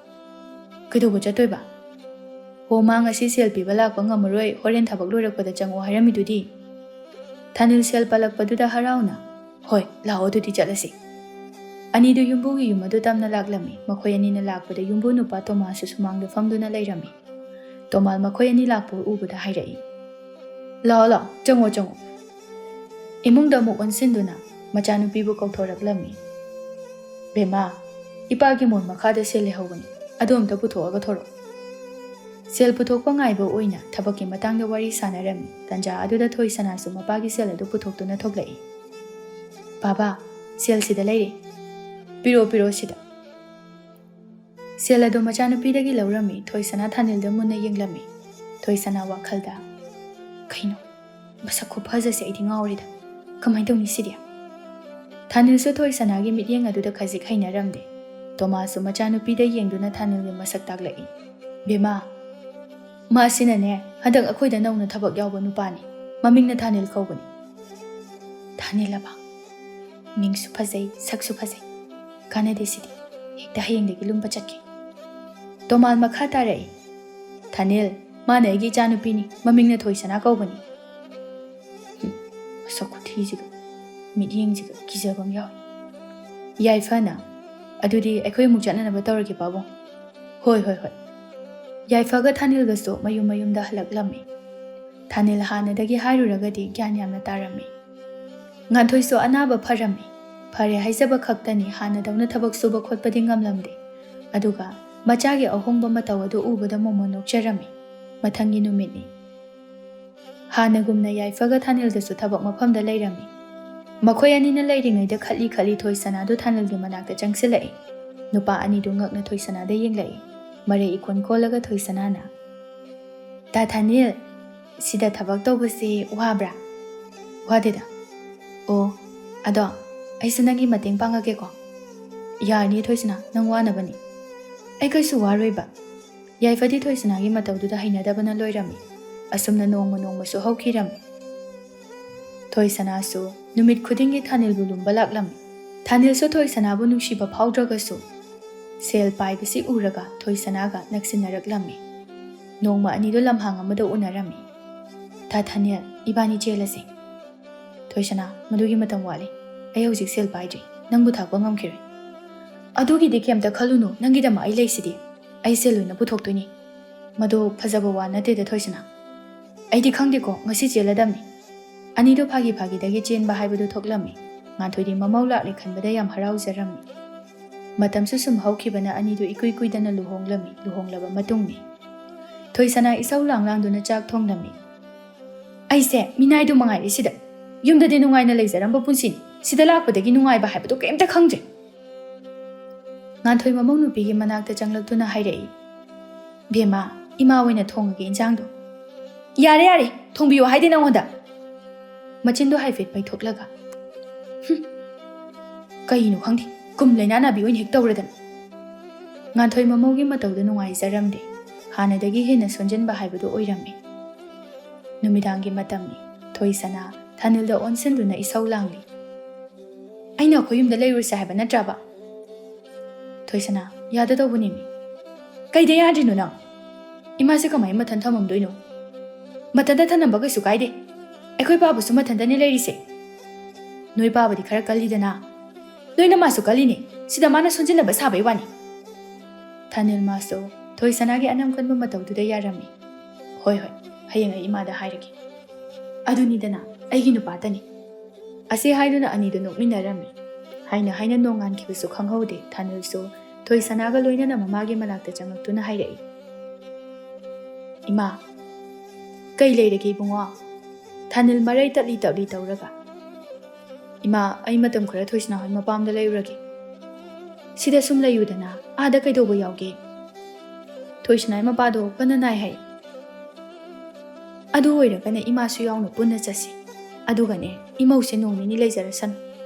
ꯀꯩꯗꯧꯕ ꯆꯠꯇꯣꯏꯕ? ꯍꯣ, ꯃꯥ ꯉꯁꯤ ꯁꯦꯜ ꯄꯤꯕ ꯂꯥꯛꯄ ꯉꯝꯃꯔꯣꯏ, ꯍꯣꯔꯦꯟ ꯊꯕꯛ ꯂꯣꯏꯔꯛꯄꯗ ꯆꯪꯉꯣ ꯍꯥꯏꯔꯝꯃꯤꯗꯨꯗꯤ꯫ ꯊꯥꯅꯤꯜ ꯁꯦꯜ ꯄꯜꯂꯛꯄꯗꯨꯗ ꯍꯔꯥꯎꯅ, ꯍꯣꯏ ꯂꯥꯛꯑꯣ ꯑꯗꯨꯗꯤ ꯆꯠꯂꯁꯤ꯫ ꯑꯅꯤꯗꯨ ꯌꯨꯝꯕꯨꯒꯤ ꯌꯨꯝ ꯑꯗꯨ ꯇꯝꯅ ꯂꯥꯛꯂꯝꯃꯤ꯫ ꯃꯈꯣꯏ ꯑꯅꯤꯅ ꯂꯥꯛꯄꯗ ꯌꯨꯝꯕꯨ ꯅꯨꯄꯥ ꯇꯣꯃꯥꯁꯨ ꯁꯨꯃꯥꯡꯗ ꯐꯝꯗꯨꯅ ꯂꯩꯔꯝꯃꯤ꯫ ꯇꯣꯃꯥꯜ ꯃꯈꯣꯏ ꯑꯅꯤ ꯂꯥꯛꯄ ꯎꯕꯗ ꯍꯥꯏꯔꯛꯏ, ꯂꯥꯛꯑꯣ ꯂꯥꯛꯑꯣ, ꯆꯪꯉꯣ ꯆꯪꯉꯣ꯫ ꯏꯃꯨꯡꯗ ꯑꯃꯨꯛ ꯑꯣꯟꯁꯤꯟꯗꯨꯅ ꯃꯆꯥꯅꯨꯄꯤꯕꯨ ꯀꯧꯊꯣꯔꯛꯂꯝꯃꯤ꯫ ꯕꯦꯝꯃꯥ, ꯏꯄꯥꯒꯤ ꯃꯣꯟ ꯃꯈꯥꯗ ꯁꯦꯜ ꯂꯩꯍꯧꯕꯅꯤ, ꯑꯗꯨ ꯑꯝꯇ ꯄꯨꯊꯣꯛꯑꯒ ꯊꯣꯔꯛꯑꯣ꯫ ꯁꯦꯜ ꯄꯨꯊꯣꯛꯄ ꯉꯥꯏꯕ ꯑꯣꯏꯅ ꯊꯕꯛꯀꯤ ꯃꯇꯥꯡꯗ ꯋꯥꯔꯤ ꯁꯥꯟꯅꯔꯝꯃꯤ꯫ ꯇꯟꯖꯥ ꯑꯗꯨꯗ ꯊꯣꯏꯁꯅꯥꯁꯨ ꯃꯄꯥꯒꯤ ꯁꯦꯜ ꯑꯗꯨ ꯄꯨꯊꯣꯛꯇꯨꯅ ꯊꯣꯛꯂꯛꯏ꯫ ꯕꯥꯕꯥ, ꯁꯦꯜ ꯁꯤꯗ ꯂꯩꯔꯦ, ꯄꯤꯔꯣ ꯄꯤꯔꯣ ꯁꯤꯗ꯫ ꯁꯦꯜ ꯑꯗꯨ ꯃꯆꯥꯅꯨꯄꯤꯗꯒꯤ ꯂꯧꯔꯝꯃꯤ꯫ ꯊꯣꯏꯁꯅꯥ ꯊꯥꯅꯤꯜꯗ ꯃꯨꯟꯅ ꯌꯦꯡꯂꯝꯃꯤ꯫ ꯊꯣꯏꯁꯅꯥ ꯋꯥꯈꯜꯗ, ꯀꯩꯅꯣ ꯃꯁꯛ ꯈꯨꯐꯖꯁꯦ ꯑꯩꯗꯤ ꯉꯥꯎꯔꯦꯗ, ꯀꯃꯥꯏꯅ ꯇꯧꯅꯤ ꯁꯤꯗꯤ? ꯊꯥꯅꯤꯜꯁꯨ ꯊꯣꯏꯁꯅꯥꯒꯤ ꯃꯤꯠꯌꯦꯡ ꯑꯗꯨꯗ ꯈꯖꯤꯛ ꯍꯩꯅꯔꯝꯗꯦ꯫ ꯇꯣꯃꯥꯁꯨ ꯃꯆꯥꯅꯨꯄꯤꯗ ꯌꯦꯡꯗꯨꯅ ꯊꯥꯅꯤꯜꯒꯤ ꯃꯁꯛ ꯇꯥꯛꯂꯛꯏ꯫ ꯕꯦꯝꯃꯥ, ꯃꯥꯁꯤꯅꯅꯦ ꯍꯟꯗꯛ ꯑꯩꯈꯣꯏꯗ ꯅꯧꯅ ꯊꯕꯛ ꯌꯥꯎꯕ ꯅꯨꯄꯥꯅꯤ, ꯃꯃꯤꯡꯅ ꯊꯥꯅꯤꯜ ꯀꯧꯕꯅꯤ꯫ ꯊꯥꯅꯤꯜꯂꯕ? ꯃꯤꯡꯁꯨ ꯐꯖꯩ, ꯁꯛꯁꯨ ꯐꯖꯩ, ꯀꯥꯟꯅꯗꯦ ꯁꯤꯗꯤ, ꯍꯦꯛꯇ ꯍꯌꯦꯡꯗꯒꯤ ꯂꯨꯝꯕ ꯆꯠꯀꯦ꯫ ꯇꯣꯃꯥꯜ ꯃꯈꯥ ꯇꯥꯔꯛꯏ, ꯊꯥꯅꯤꯜ, ꯃꯥꯅ ꯑꯩꯒꯤ ꯏꯆꯥꯅꯨꯄꯤꯅꯤ, ꯃꯃꯤꯡꯅ ꯊꯣꯏꯁꯅꯥ ꯀꯧꯕꯅꯤ꯫ ꯃꯁꯛ ꯈꯨꯊꯤꯁꯤꯒ ꯃꯤꯠꯌꯦꯡꯁꯤꯒ ꯀꯤꯖꯕ ꯑꯃ ꯌꯥꯎꯏ꯫ ꯌꯥꯏꯐꯅ, ꯑꯗꯨꯗꯤ ꯑꯩꯈꯣꯏ ꯑꯃꯨꯛ ꯆꯠꯅꯅꯕ ꯇꯧꯔꯒꯦ ꯄꯥꯕꯨꯡ꯫ ꯍꯣꯏ ꯍꯣꯏ ꯍꯣꯏ꯫ ꯌꯥꯏꯐꯒ ꯊꯥꯅꯤꯜꯒꯁꯨ ꯃꯌꯨꯝ ꯃꯌꯨꯝꯗ ꯍꯜꯂꯛꯂꯝꯃꯤ꯫ ꯊꯥꯅꯤꯜ ꯍꯥꯟꯅꯗꯒꯤ ꯍꯥꯏꯔꯨꯔꯒꯗꯤ ꯒ꯭ꯌꯥꯟ ꯌꯥꯝꯅ ꯇꯥꯔꯝꯃꯤ꯫ ꯉꯥꯟꯊꯣꯏꯁꯨ ꯑꯅꯥꯕ ꯐꯔꯝꯃꯤ꯫ ꯐꯔꯦ ꯍꯥꯏꯖꯕ ꯈꯛꯇꯅꯤ, ꯍꯥꯟꯅꯗꯧꯅ ꯊꯕꯛ ꯁꯨꯕ ꯈꯣꯠꯄꯗꯤ ꯉꯝꯂꯝꯗꯦ꯫ ꯑꯗꯨꯒ ꯃꯆꯥꯒꯤ ꯑꯍꯣꯡꯕ ꯃꯇꯧ ꯑꯗꯨ ꯎꯕꯗ ꯃꯣꯃꯣꯟ ꯅꯣꯛꯆꯔꯝꯃꯤ꯫ ꯃꯊꯪꯒꯤ ꯅꯨꯃꯤꯠꯅꯤ꯫ ꯍꯥꯟꯅꯒꯨꯝꯅ ꯌꯥꯏꯐꯒ ꯊꯥꯅꯤꯜꯒꯁꯨ ꯊꯕꯛ ꯃꯐꯝꯗ ꯂꯩꯔꯝꯃꯤ꯫ ꯃꯈꯣꯏ ꯑꯅꯤꯅ ꯂꯩꯔꯤꯉꯩꯗ ꯈꯠꯂꯤ ꯈꯠꯂꯤ ꯊꯣꯏꯁꯅꯥꯗꯨ ꯊꯥꯅꯤꯜꯒꯤ ꯃꯅꯥꯛꯇ ꯆꯪꯁꯤꯜꯂꯛꯏ꯫ ꯅꯨꯄꯥ ꯑꯅꯤꯗꯨ ꯉꯛꯅ ꯊꯣꯏꯁꯅꯥꯗ ꯌꯦꯡꯂꯛꯏ꯫ ꯃꯔꯩ ꯏꯈꯣꯟ ꯀꯣꯜꯂꯒ ꯊꯣꯏꯁꯅꯥꯅ, ꯇꯥ ꯊꯥꯅꯤꯜ, ꯁꯤꯗ ꯊꯕꯛ ꯇꯧꯕꯁꯤ ꯋꯥꯕ꯭ꯔꯥ? ꯋꯥꯗꯦꯗ꯫ ꯑꯣ, ꯑꯗꯣ ꯑꯩꯁꯨ ꯅꯪꯒꯤ ꯃꯇꯦꯡ ꯄꯥꯡꯉꯒꯦꯀꯣ? ꯌꯥꯔꯅꯤ ꯊꯣꯏꯁꯅꯥ, ꯅꯪ ꯋꯥꯅꯕꯅꯤ, ꯑꯩ ꯀꯩꯁꯨ ꯋꯥꯔꯣꯏꯕ꯫ ꯌꯥꯏꯐꯗꯤ ꯊꯣꯏꯁꯅꯥꯒꯤ ꯃꯇꯧꯗꯨꯗ ꯍꯩꯅꯗꯕꯅ ꯂꯣꯏꯔꯝꯃꯤ꯫ ꯑꯁꯨꯝꯅ ꯅꯣꯡꯃ ꯅꯣꯡꯃꯁꯨ ꯍꯧꯈꯤꯔꯝꯃꯤ꯫ ꯊꯣꯏꯁꯅꯥꯁꯨ ꯅꯨꯃꯤꯠ ꯈꯨꯗꯤꯡꯒꯤ ꯊꯥꯅꯤꯜꯕꯨ ꯂꯨꯝꯕ ꯂꯥꯛꯂꯝꯃꯤ꯫ ꯊꯥꯅꯤꯜꯁꯨ ꯊꯣꯏꯁꯅꯥꯕꯨ ꯅꯨꯡꯁꯤꯕ ꯐꯥꯎꯗ꯭ꯔꯒꯁꯨ ꯁꯦꯜ ꯄꯥꯏꯕꯁꯤ ꯎꯔꯒ ꯊꯣꯏꯁꯅꯥꯒ ꯅꯛꯁꯤꯟꯅꯔꯛꯂꯝꯃꯤ꯫ ꯅꯣꯡꯃ ꯑꯅꯤꯗꯨ ꯂꯝꯍꯥꯡ ꯑꯃꯗ ꯎꯅꯔꯝꯃꯤ꯫ ꯇꯥ ꯊꯥꯅꯤꯜ, ꯏꯕꯥꯅꯤ ꯆꯦꯜꯂꯁꯤ꯫ ꯊꯣꯏꯁꯅꯥ, ꯃꯗꯨꯒꯤ ꯃꯇꯝ ꯋꯥꯠꯂꯤ, ꯑꯩ ꯍꯧꯖꯤꯛ ꯁꯦꯜ ꯄꯥꯏꯗ꯭ꯔꯤ, ꯅꯪꯕꯨ ꯊꯥꯛꯄ ꯉꯝꯈꯤꯔꯣꯏ꯫ ꯑꯗꯨꯒꯤꯗꯤ ꯀꯩꯝꯇ ꯈꯜꯂꯨꯅꯨ, ꯅꯪꯒꯤꯗꯃꯛ ꯑꯩ ꯂꯩꯁꯤꯗꯤ, ꯑꯩ ꯁꯦꯜ ꯂꯣꯏꯅ ꯄꯨꯊꯣꯛꯇꯣꯏꯅꯤ꯫ ꯃꯗꯨ ꯐꯖꯕ ꯋꯥ ꯅꯠꯇꯦꯗ ꯊꯣꯏꯁꯅꯥ, ꯑꯩꯗꯤ ꯈꯪꯗꯦꯀꯣ, ꯉꯁꯤ ꯆꯦꯜꯂꯗꯝꯅꯤ꯫ ꯑꯅꯤꯗꯨ ꯐꯥꯒꯤ ꯐꯥꯒꯤꯗꯒꯤ ꯆꯦꯟꯕ ꯍꯥꯏꯕꯗꯨ ꯊꯣꯛꯂꯝꯃꯤ꯫ ꯉꯥꯟꯊꯣꯏꯗꯤ ꯃꯃꯧ ꯂꯥꯛꯂꯦ ꯈꯟꯕꯗ ꯌꯥꯝ ꯍꯔꯥꯎꯖꯔꯝꯃꯤ꯫ ꯃꯇꯝꯁꯨ ꯁꯨꯝ ꯍꯧꯈꯤꯕꯅ ꯑꯅꯤꯗꯨ ꯏꯀꯨꯏ ꯀꯨꯏꯗꯅ ꯂꯨꯍꯣꯡꯂꯝꯃꯤ꯫ ꯂꯨꯍꯣꯡꯂꯕ ꯃꯇꯨꯡꯅꯤ꯫ ꯊꯣꯏꯁꯅꯥ ꯏꯁꯧ ꯂꯥꯡꯗꯨꯅ ꯆꯥꯛ ꯊꯣꯡꯂꯝꯃꯤ꯫ ꯑꯩꯁꯦ ꯃꯤꯅꯥꯏꯗꯨ ꯃꯉꯥꯏꯔꯦ ꯁꯤꯗ, ꯌꯨꯝꯗꯗꯤ ꯅꯨꯡꯉꯥꯏꯅ ꯂꯩꯖꯔꯝꯕ ꯄꯨꯟꯁꯤꯅꯤ, ꯁꯤꯗ ꯂꯥꯛꯄꯗꯒꯤ ꯅꯨꯡꯉꯥꯏꯕ ꯍꯥꯏꯕꯗꯨ ꯀꯩꯝꯇ ꯈꯪꯗ꯭ꯔꯦ꯫ ꯉꯥꯟꯊꯣꯏ ꯃꯃꯧ ꯅꯨꯄꯤꯒꯤ ꯃꯅꯥꯛꯇ ꯆꯪꯂꯛꯇꯨꯅ ꯍꯥꯏꯔꯛꯏ, ꯕꯦꯝꯃꯥ, ꯏꯃꯥ ꯑꯣꯏꯅ ꯊꯣꯡꯉꯒꯦ ꯏꯟꯖꯥꯡꯗꯣ꯫ ꯌꯥꯔꯦ ꯌꯥꯔꯦ, ꯊꯣꯡꯕꯤꯌꯣ ꯍꯥꯏꯗꯦ ꯅꯪꯉꯣꯟꯗ꯫ ꯃꯆꯤꯟꯗꯣ ꯍꯥꯏꯐꯦꯠ ꯄꯩꯊꯣꯛꯂꯒ ꯀꯩꯅꯣ ꯈꯪꯗꯦ ꯀꯨꯝ ꯂꯩꯅꯥ ꯅꯥꯕꯤ ꯑꯣꯏꯅ ꯍꯦꯛ ꯇꯧꯔꯗꯅ ꯉꯥꯟꯊꯣꯏ ꯃꯃꯧꯒꯤ ꯃꯇꯧꯗ ꯅꯨꯡꯉꯥꯏꯖꯔꯝꯗꯦ ꯍꯥꯟꯅꯗꯒꯤ ꯍꯦꯟꯅ ꯁꯣꯟꯖꯤꯟꯕ ꯍꯥꯏꯕꯗꯨ ꯑꯣꯏꯔꯝꯃꯤ ꯅꯨꯃꯤꯗꯥꯡꯒꯤ ꯃꯇꯝꯅꯤ ꯊꯣꯏꯁꯅꯥ ꯊꯥꯅꯤꯜꯗ ꯑꯣꯟꯁꯤꯟꯗꯨꯅ ꯏꯁꯧ ꯂꯥꯡꯂꯤ ꯑꯩꯅ ꯑꯩꯈꯣꯏ ꯌꯨꯝꯗ ꯂꯩꯔꯨꯁꯦ ꯍꯥꯏꯕ ꯅꯠꯇ꯭ꯔꯕ ꯊꯣꯏꯁꯅꯥ ꯌꯥꯗꯗꯧꯕꯅꯤꯃꯤ ꯀꯩꯗ ꯌꯥꯗ꯭ꯔꯤꯅꯣ ꯅꯪ ꯏꯃꯥꯁꯦ ꯀꯃꯥꯏꯅ ꯃꯊꯟ ꯊꯝꯃꯝꯗꯣꯏꯅꯣ ꯃꯊꯟꯇ ꯊꯅꯝꯕ ꯀꯩꯁꯨ ꯀꯥꯏꯗꯦ ꯑꯩꯈꯣꯏ ꯄꯥꯕꯁꯨ ꯃꯊꯟꯇꯅꯦ ꯂꯩꯔꯤꯁꯦ ꯅꯣꯏ ꯄꯥꯕꯗꯤ ꯈꯔ ꯀꯜꯂꯤꯗꯅ ꯅꯣꯏꯅ ꯃꯥꯁꯨ ꯀꯜꯂꯤꯅꯦ ꯁꯤꯗ ꯃꯥꯅ ꯁꯣꯟꯖꯤꯟꯅꯕ ꯁꯥꯕꯩ ꯋꯥꯅꯤ ꯊꯥꯅꯤꯜ ꯃꯥꯁꯨ ꯊꯣꯏꯁꯅꯥꯒꯤ ꯑꯅꯝ ꯀꯟꯕ ꯃꯇꯧꯗꯨꯗ ꯌꯥꯔꯝꯃꯤ ꯍꯣꯏ ꯍꯣꯏ ꯍꯌꯦꯡ ꯑꯩ ꯏꯃꯥꯗ ꯍꯥꯏꯔꯒꯦ ꯑꯗꯨꯅꯤꯗꯅ ꯑꯩꯒꯤ ꯅꯨꯄꯥꯇꯅꯤ ꯑꯁꯤ ꯍꯥꯏꯗꯨꯅ ꯑꯅꯤꯗꯨ ꯅꯣꯛꯃꯤꯟꯅꯔꯝꯃꯤ ꯍꯥꯏꯅ ꯅꯣꯡꯉꯥꯟꯈꯤꯕꯁꯨ ꯈꯪꯍꯧꯗꯦ ꯊꯥꯅꯤꯜꯁꯨ ꯊꯣꯏꯁꯅꯥꯒ ꯂꯣꯏꯅꯅ ꯃꯃꯥꯒꯤ ꯃꯅꯥꯛꯇ ꯆꯪꯉꯛꯇꯨꯅ ꯍꯥꯏꯔꯛꯏ ꯏꯃꯥ ꯀꯩ ꯂꯩꯔꯒꯦ ꯏꯕꯨꯡꯉꯣ ꯊꯥꯅꯤꯜ ꯃꯔꯩ ꯇꯠꯂꯤ ꯇꯧꯔꯒ ꯏꯃꯥ ꯑꯩ ꯃꯇꯝ ꯈꯔ ꯊꯣꯏꯁꯅꯥ ꯍꯣꯏ ꯃꯄꯥꯝꯗ ꯂꯩꯔꯨꯔꯒꯦ ꯁꯤꯗ ꯁꯨꯝ ꯂꯩꯌꯨꯗꯅ ꯑꯥꯗ ꯀꯩꯗꯧꯕ ꯌꯥꯎꯒꯦ ꯊꯣꯏꯁꯅꯥꯏ ꯃꯄꯥꯗꯣ ꯀꯟꯅ ꯅꯥꯏ ꯍꯥꯏ ꯑꯗꯨ ꯑꯣꯏꯔꯒꯅ ꯏꯃꯥꯁꯨ ꯌꯥꯎꯅ ꯄꯨꯟꯅ ꯆꯠꯁꯤ ꯑꯗꯨꯒꯅꯦ ꯏꯃꯧꯁꯦ ꯅꯣꯡ ꯅꯤꯅꯤ ꯂꯩꯖꯔꯁꯅꯨ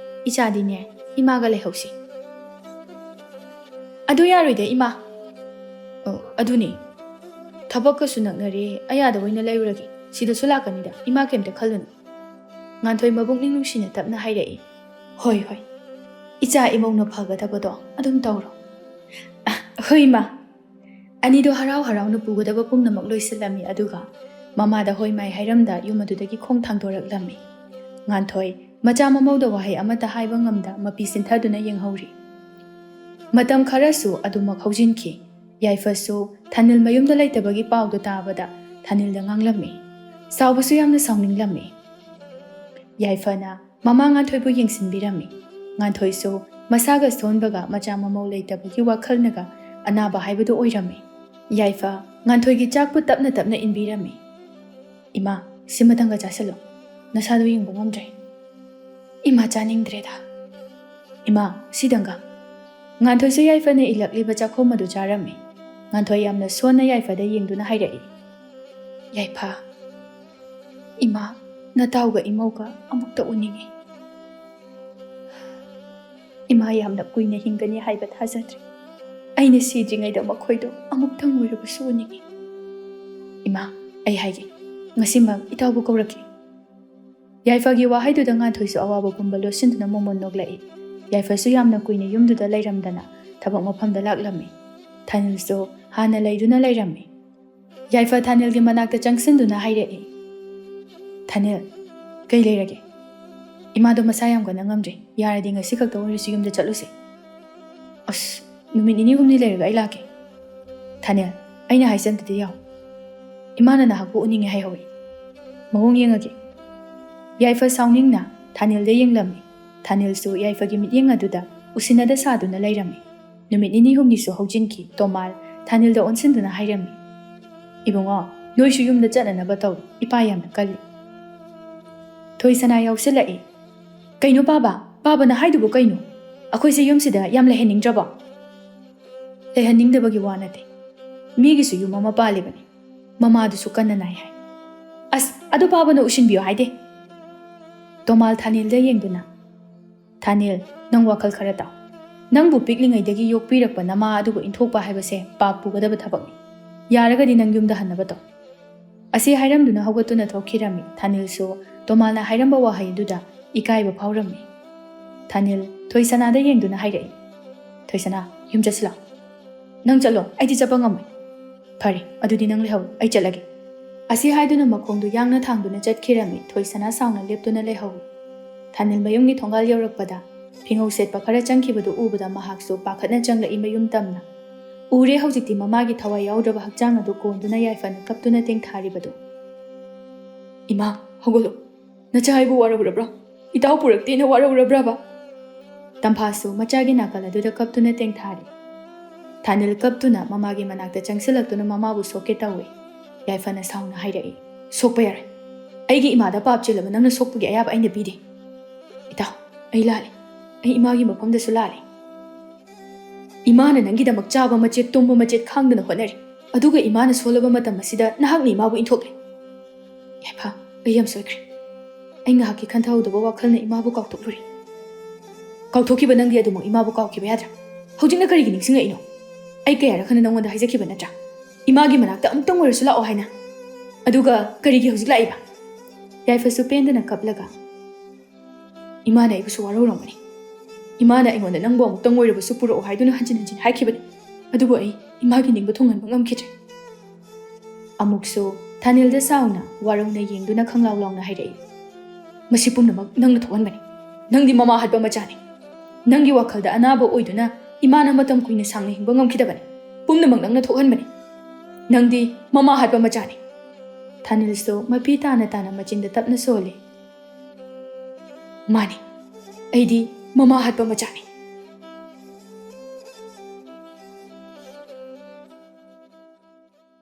ꯏꯆꯥꯗꯤꯅꯦ ꯏꯃꯥꯒ ꯂꯩꯍꯧꯁꯤ ꯑꯗꯨ ꯌꯥꯔꯣꯏꯗ ꯏꯃꯥ ꯑꯗꯨꯅꯤ ꯊꯕꯛꯀꯁꯨ ꯅꯛꯅꯔꯦ ꯑꯌꯥꯗ ꯑꯣꯏꯅ ꯂꯩꯔꯨꯔꯒꯦ ꯁꯤꯗꯁꯨ ꯂꯥꯛꯀꯅꯤꯗ ꯏꯃꯥ ꯀꯩꯝꯇ ꯈꯜꯂꯨꯅꯨ ꯉꯥꯟꯊꯣꯏ ꯃꯕꯨꯛꯅꯤꯡ ꯅꯨꯡꯁꯤꯅ ꯇꯞꯅ ꯍꯥꯏꯔꯛꯏ ꯍꯣꯏ ꯏꯆꯥ ꯏꯃꯧꯅ ꯐꯒꯗꯕꯗꯣ ꯑꯗꯨꯝ ꯇꯧꯔꯣ ꯍꯣꯏ ꯏꯃꯥ ꯑꯅꯤꯗꯣ ꯍꯔꯥꯎꯅ ꯄꯨꯒꯗꯕ ꯄꯨꯝꯅꯃꯛ ꯂꯣꯏꯁꯤꯜꯂꯝꯃꯤ ꯑꯗꯨꯒ ꯃꯃꯥꯗ ꯍꯣꯏ ꯃꯥꯏ ꯍꯥꯏꯔꯝꯗ ꯌꯨꯝ ꯑꯗꯨꯗꯒꯤ ꯈꯣꯡ ꯊꯥꯡꯗꯣꯔꯛꯂꯝꯃꯤ ꯉꯥꯟꯊꯣꯏ ꯃꯆꯥ ꯃꯃꯧꯗ ꯋꯥꯍꯩ ꯑꯃꯠꯇ ꯍꯥꯏꯕ ꯉꯝꯗ ꯃꯄꯤ ꯁꯤꯟꯊꯗꯨꯅ ꯌꯦꯡꯍꯧꯔꯤ ꯃꯇꯝ ꯈꯔꯁꯨ ꯑꯗꯨꯃꯛ ꯍꯧꯖꯤꯟꯈꯤ ꯌꯥꯏꯐꯁꯨ ꯊꯥꯅꯤꯜ ꯃꯌꯨꯝꯗ ꯂꯩꯇꯕꯒꯤ ꯄꯥꯎꯗꯨ ꯇꯥꯕꯗ ꯊꯥꯅꯤꯜꯗ ꯉꯥꯡꯂꯝꯃꯤ ꯁꯥꯎꯕꯁꯨ ꯌꯥꯝꯅ ꯁꯥꯎꯅꯤꯡꯂꯝꯃꯤ ꯌꯥꯏꯐꯅ ꯃꯃꯥ ꯉꯥꯟꯊꯣꯏꯕꯨ ꯌꯦꯡꯁꯤꯟꯕꯤꯔꯝꯃꯤ ꯉꯥꯟꯊꯣꯏꯁꯨ ꯃꯁꯥꯒ ꯁꯣꯟꯕꯒ ꯃꯆꯥ ꯃꯃꯧ ꯂꯩꯇꯕꯒꯤ ꯋꯥꯈꯜꯅꯒ ꯑꯅꯥꯕ ꯍꯥꯏꯕꯗꯨ ꯑꯣꯏꯔꯝꯃꯤ ꯌꯥꯏꯐ ꯉꯥꯟꯊꯣꯏꯒꯤ ꯆꯥꯛꯄꯨ ꯇꯞꯅ ꯏꯟꯕꯤꯔꯝꯃꯤ ꯏꯃꯥ ꯁꯤꯃꯇꯪꯒ ꯆꯥꯁꯤꯜꯂꯣ ꯅꯁꯥꯗꯣ ꯌꯦꯡꯕ ꯉꯝꯗ꯭ꯔꯦ ꯏꯃꯥ ꯆꯥꯅꯤꯡꯗ꯭ꯔꯦꯗ ꯏꯃꯥ ꯁꯤꯗꯪꯒ ꯉꯥꯟꯊꯣꯏꯁꯨ ꯌꯥꯏꯐꯅ ꯏꯜꯂꯛꯂꯤꯕ ꯆꯥꯛꯈꯣꯝ ꯑꯗꯨ ꯆꯥꯔꯝꯃꯤ ꯉꯥꯟꯊꯣꯏ ꯌꯥꯝꯅ ꯁꯣꯟꯅ ꯌꯥꯏꯐꯗ ꯌꯦꯡꯗꯨꯅ ꯍꯥꯏꯔꯛꯏ ꯌꯥꯏꯐ ꯏꯃꯥ ꯅꯇꯥꯎꯒ ꯏꯃꯧꯒ ꯑꯃꯨꯛꯇ ꯎꯅꯤꯡꯉꯤ ꯏꯃꯥ ꯌꯥꯝꯅ ꯀꯨꯏꯅ ꯍꯤꯡꯒꯅꯤ ꯍꯥꯏꯕ ꯊꯥꯖꯗ꯭ꯔꯦ ꯑꯩꯅ ꯁꯤꯗ꯭ꯔꯤꯉꯩꯗ ꯃꯈꯣꯏꯗꯣ ꯑꯃꯨꯛꯇꯪ ꯑꯣꯏꯔꯕꯁꯨ ꯎꯅꯤꯡꯉꯤ ꯏꯃꯥ ꯑꯩ ꯍꯥꯏꯒꯦ ꯉꯁꯤꯃꯛ ꯏꯇꯥꯎꯕꯨ ꯀꯧꯔꯛꯀꯦ ꯌꯥꯏꯐꯒꯤ ꯋꯥꯍꯩꯗꯨꯗ ꯉꯥꯟꯊꯣꯏꯁꯨ ꯑꯋꯥꯕ ꯄꯨꯝꯕ ꯂꯣꯠꯁꯤꯟꯗꯨꯅ ꯃꯣꯃꯣꯟ ꯅꯣꯛꯂꯛꯏ ꯌꯥꯏꯐꯁꯨ ꯌꯥꯝꯅ ꯀꯨꯏꯅ ꯌꯨꯝꯗꯨꯗ ꯂꯩꯔꯝꯗꯅ ꯊꯕꯛ ꯃꯐꯝꯗ ꯂꯥꯛꯂꯝꯃꯤ ꯊꯥꯅꯤꯜꯁꯨ ꯍꯥꯟꯅ ꯂꯩꯗꯨꯅ ꯂꯩꯔꯝꯃꯤ ꯌꯥꯏꯐ ꯊꯥꯅꯤꯜꯒꯤ ꯃꯅꯥꯛꯇ ꯆꯪꯁꯤꯟꯗꯨꯅ ꯍꯥꯏꯔꯛꯏ ꯊꯥꯅꯤꯜ ꯀꯩ ꯂꯩꯔꯒꯦ ꯏꯃꯥꯗꯣ ꯃꯁꯥ ꯌꯥꯝ ꯀꯟꯅ ꯉꯝꯗ꯭ꯔꯦ ꯌꯥꯔꯗꯤ ꯉꯁꯤ ꯈꯛꯇ ꯑꯣꯏꯔꯁꯨ ꯌꯨꯝꯗ ꯆꯠꯂꯨꯁꯦ ꯑꯁ ꯅꯨꯃꯤꯠ ꯅꯤꯅꯤ ꯍꯨꯝꯅꯤ ꯂꯩꯔꯒ ꯑꯩ ꯂꯥꯛꯀꯦ ꯊꯥꯅꯤꯜ ꯑꯩꯅ ꯍꯥꯏꯖꯟꯕꯗꯤ ꯌꯥꯎ ꯏꯃꯥꯅ ꯅꯍꯥꯛꯄꯨ ꯎꯅꯤꯡꯉꯦ ꯍꯥꯏꯍꯧꯏ ꯃꯑꯣꯡ ꯌꯦꯡꯉꯒꯦ ꯌꯥꯏꯐ ꯁꯥꯎꯅꯤꯡꯅ ꯊꯥꯅꯤꯜꯗ ꯌꯦꯡꯂꯝꯃꯤ ꯊꯥꯅꯤꯜꯁꯨ ꯌꯥꯏꯐꯒꯤ ꯃꯤꯠꯌꯦꯡ ꯑꯗꯨꯗ ꯎꯁꯤꯟꯅꯗ ꯁꯥꯗꯨꯅ ꯂꯩꯔꯝꯃꯤ ꯅꯨꯃꯤꯠ ꯅꯤꯅꯤ ꯍꯨꯝꯅꯤꯁꯨ ꯍꯧꯖꯤꯟꯈꯤ ꯇꯣꯃꯥꯜ ꯊꯥꯅꯤꯜꯗ ꯑꯣꯟꯁꯤꯟꯗꯨꯅ ꯍꯥꯏꯔꯝꯃꯤ ꯏꯕꯨꯡꯉꯣ ꯅꯣꯏꯁꯨ ꯌꯨꯝꯗ ꯆꯠꯅꯅꯕ ꯇꯧ ꯏꯄꯥ ꯌꯥꯝꯅ ꯀꯜꯂꯤ ꯊꯣꯏꯁꯅꯥ ꯌꯥꯎꯁꯤꯜꯂꯛꯏ ꯀꯩꯅꯣ ꯄꯥꯕꯅ ꯍꯥꯏꯗꯨꯕꯨ ꯀꯩꯅꯣ ꯑꯩꯈꯣꯏꯁꯦ ꯌꯨꯝꯁꯤꯗ ꯌꯥꯝ ꯂꯩꯍꯟꯅꯤꯡꯗ꯭ꯔꯕꯣ ꯂꯩꯍꯟꯅꯤꯡꯗꯕꯒꯤ ꯋꯥ ꯅꯠꯇꯦ ꯃꯤꯒꯤꯁꯨ ꯌꯨꯝ ꯑꯃ ꯄꯥꯜꯂꯤꯕꯅꯤ ꯃꯃꯥꯗꯨꯁꯨ ꯀꯟꯅ ꯅꯥꯏ ꯍꯥꯏ ꯑꯁ ꯑꯗꯨ ꯄꯥꯕꯅ ꯎꯁꯤꯟꯕꯤꯌꯣ ꯍꯥꯏꯗꯦ ꯇꯣꯃꯥꯜ ꯊꯥꯅꯤꯜꯗ ꯌꯦꯡꯗꯨꯅ ꯊꯥꯅꯤꯜ ꯅꯪ ꯋꯥꯈꯜ ꯈꯔ ꯇꯥꯎ ꯅꯪꯕꯨ ꯄꯤꯛꯂꯤꯉꯩꯗꯒꯤ ꯌꯣꯛꯄꯤꯔꯛꯄ ꯅꯃꯥ ꯑꯗꯨꯕꯨ ꯏꯟꯊꯣꯛꯄ ꯍꯥꯏꯕꯁꯦ ꯄꯥꯞ ꯄꯨꯒꯗꯕ ꯊꯕꯛꯅꯤ ꯌꯥꯔꯒꯗꯤ ꯅꯪ ꯌꯨꯝꯗ ꯍꯟꯅꯕ ꯇꯧ ꯑꯁꯤ ꯍꯥꯏꯔꯝꯗꯨꯅ ꯍꯧꯒꯠꯇꯨꯅ ꯊꯣꯛꯈꯤꯔꯝꯃꯤ ꯊꯥꯅꯤꯜꯁꯨ ꯇꯣꯃꯥꯜꯅ ꯍꯥꯏꯔꯝꯕ ꯋꯥꯍꯩ ꯑꯗꯨꯗ ꯏꯀꯥꯏꯕ ꯐꯥꯎꯔꯝꯃꯤ ꯊꯥꯅꯤꯜ ꯊꯣꯏꯁꯅꯥꯗ ꯌꯦꯡꯗꯨꯅ ꯍꯥꯏꯔꯛꯏ ꯊꯣꯏꯁꯅꯥ ꯌꯨꯝ ꯆꯠꯁꯤꯂꯥ ꯅꯪ ꯆꯠꯂꯣ ꯑꯩꯗꯤ ꯆꯠꯄ ꯉꯝꯃꯣꯏ ꯐꯔꯦ ꯑꯗꯨꯗꯤ ꯅꯪ ꯂꯩꯍꯧ ꯑꯩ ꯆꯠꯂꯒꯦ ꯑꯁꯤ ꯍꯥꯏꯗꯨꯅ ꯃꯈꯣꯡꯗꯨ ꯌꯥꯡꯅ ꯊꯥꯡꯗꯨꯅ ꯆꯠꯈꯤꯔꯝꯃꯤ ꯊꯣꯏꯁꯅꯥ ꯁꯥꯎꯅ ꯂꯦꯞꯇꯨꯅ ꯂꯩꯍꯧꯏ ꯊꯥꯅꯤꯜ ꯃꯌꯨꯝꯒꯤ ꯊꯣꯡꯒꯥꯜ ꯌꯧꯔꯛꯄꯗ ꯐꯤꯉꯧ ꯁꯦꯠꯄ ꯈꯔ ꯆꯪꯈꯤꯕꯗꯨ ꯎꯕꯗ ꯃꯍꯥꯛꯁꯨ ꯄꯥꯈꯠꯅ ꯆꯪꯂꯛꯏ ꯃꯌꯨꯝ ꯇꯝꯅ ꯎꯔꯦ ꯍꯧꯖꯤꯛꯇꯤ ꯃꯃꯥꯒꯤ ꯊꯋꯥꯏ ꯌꯥꯎꯗ꯭ꯔꯕ ꯍꯛꯆꯥꯡ ꯑꯗꯨ ꯀꯣꯟꯗꯨꯅ ꯌꯥꯏꯐꯅ ꯀꯞꯇꯨꯅ ꯇꯦꯡꯊꯥꯔꯤꯕꯗꯨ ꯏꯃꯥ ꯍꯧꯒꯠꯂꯣ ꯅꯆꯥ ꯑꯩꯕꯨ ꯋꯥꯔꯧꯔꯕ꯭ꯔꯥ ꯏꯇꯥꯎ ꯄꯨꯔꯛꯇꯦꯅ ꯋꯥꯔꯧꯔꯕ꯭ꯔꯥꯕ ꯇꯝꯐꯥꯁꯨ ꯃꯆꯥꯒꯤ ꯅꯥꯀꯜ ꯑꯗꯨꯗ ꯀꯞꯇꯨꯅ ꯇꯦꯡꯊꯥꯔꯤ ꯊꯥꯅꯤꯜ ꯀꯞꯇꯨꯅ ꯃꯃꯥꯒꯤ ꯃꯅꯥꯛꯇ ꯆꯪꯁꯤꯜꯂꯛꯇꯨꯅ ꯃꯃꯥꯕꯨ ꯁꯣꯛꯀꯦ ꯇꯧꯏ ꯌꯥꯏꯐꯅ ꯁꯥꯎꯅ ꯍꯥꯏꯔꯛꯏ ꯁꯣꯛꯄ ꯌꯥꯔꯣꯏ ꯑꯩꯒꯤ ꯏꯃꯥꯗ ꯄꯥꯞ ꯆꯦꯜꯂꯕ ꯅꯪꯅ ꯁꯣꯛꯄꯒꯤ ꯑꯌꯥꯕ ꯑꯩꯅ ꯄꯤꯗꯦ ꯏꯇꯥꯎ ꯑꯩ ꯂꯥꯜꯂꯦ ꯑꯩ ꯏꯃꯥꯒꯤ ꯃꯐꯝꯗꯁꯨ ꯂꯥꯜꯂꯦ ꯏꯃꯥꯅ ꯅꯪꯒꯤꯗꯃꯛ ꯆꯥꯕ ꯃꯆꯦꯠ ꯇꯨꯝꯕ ꯃꯆꯦꯠ ꯈꯥꯡꯗꯅ ꯍꯣꯠꯅꯔꯤ ꯑꯗꯨꯒ ꯏꯃꯥꯅ ꯁꯣꯜꯂꯕ ꯃꯇꯝ ꯑꯁꯤꯗ ꯅꯍꯥꯛꯅ ꯏꯃꯥꯕꯨ ꯏꯟꯊꯣꯛꯂꯦ ꯌꯥꯏꯐ ꯑꯩ ꯌꯥꯝ ꯁꯣꯏꯈ꯭ꯔꯦ ꯑꯩ ꯉꯥꯏꯍꯥꯛꯀꯤ ꯈꯟꯊꯍꯧꯗꯕ ꯋꯥꯈꯜꯅ ꯏꯃꯥꯕꯨ ꯀꯥꯎꯊꯣꯛꯂꯨꯔꯦ꯫ ꯀꯥꯎꯊꯣꯛꯈꯤꯕ ꯅꯪꯗꯤ ꯑꯗꯨꯃꯛ ꯏꯃꯥꯕꯨ ꯀꯥꯎꯈꯤꯕ ꯌꯥꯗ꯭ꯔꯥ? ꯍꯧꯖꯤꯛꯅ ꯀꯔꯤꯒꯤ ꯅꯤꯡꯁꯤꯡꯉꯛꯏꯅꯣ? ꯑꯩ ꯀꯌꯥꯔꯛ ꯅꯪꯉꯣꯟꯗ ꯍꯥꯏꯖꯈꯤꯕ ꯅꯠꯇ꯭ꯔꯥ? ꯏꯃꯥꯒꯤ ꯃꯅꯥꯛꯇ ꯑꯃꯨꯛꯇꯪ ꯑꯣꯏꯔꯁꯨ ꯂꯥꯛꯑꯣ ꯍꯥꯏꯅ꯫ ꯑꯗꯨꯒ ꯀꯔꯤꯒꯤ ꯍꯧꯖꯤꯛ ꯂꯥꯛꯏꯕ? ꯌꯥꯏꯐꯁꯨ ꯄꯦꯟꯗꯅ ꯀꯞꯂꯒ ꯏꯃꯥꯅ ꯑꯩꯕꯨꯁꯨ ꯋꯥꯔꯧꯔꯝꯒꯅꯤ꯫ ꯏꯃꯥꯅ ꯑꯩꯉꯣꯟꯗ ꯅꯪꯕꯨ ꯑꯃꯨꯛꯇꯪ ꯑꯣꯏꯔꯕꯁꯨ ꯄꯨꯔꯛꯑꯣ ꯍꯥꯏꯗꯨꯅ ꯍꯟꯖꯤꯟ ꯍꯟꯖꯤꯟ ꯍꯥꯏꯈꯤꯕꯅꯤ꯫ ꯑꯗꯨꯕꯨ ꯑꯩ ꯏꯃꯥꯒꯤ ꯅꯤꯡꯕ ꯊꯨꯡꯍꯟꯕ ꯉꯝꯈꯤꯗ꯭ꯔꯦ꯫ ꯑꯃꯨꯛꯁꯨ ꯊꯥꯅꯤꯜꯗ ꯁꯥꯎꯅ ꯋꯥꯔꯧꯅ ꯌꯦꯡꯗꯨꯅ ꯈꯪꯂꯥꯎ ꯂꯥꯎꯅ ꯍꯥꯏꯔꯛꯏ꯫ ꯃꯁꯤ ꯄꯨꯝꯅꯃꯛ ꯅꯪꯅ ꯊꯣꯛꯍꯟꯕꯅꯤ꯫ ꯅꯪꯗꯤ ꯃꯃꯥ ꯍꯥꯠꯄ ꯃꯆꯥꯅꯤ꯫ ꯅꯪꯒꯤ ꯋꯥꯈꯜꯗ ꯑꯅꯥꯕ ꯑꯣꯏꯗꯨꯅ ꯏꯃꯥꯅ ꯃꯇꯝ ꯀꯨꯏꯅ ꯁꯥꯡꯅ ꯍꯤꯡꯕ ꯉꯝꯈꯤꯗꯕꯅꯤ꯫ ꯄꯨꯝꯅꯃꯛ ꯅꯪꯅ ꯊꯣꯛꯍꯟꯕꯅꯤ꯫ ꯅꯪꯗꯤ ꯃꯃꯥ ꯍꯥꯠꯄ ꯃꯆꯥꯅꯤ꯫ ꯊꯥꯅꯤꯜꯁꯨ ꯃꯄꯤ ꯇꯥꯅ ꯇꯥꯅ ꯃꯆꯤꯟꯗ ꯇꯞꯅ ꯁꯣꯜꯂꯤ꯫ ꯃꯥꯅꯤ, ꯑꯩꯗꯤ ꯃꯃꯥ ꯍꯥꯠꯄ ꯃꯆꯥꯅꯤ꯫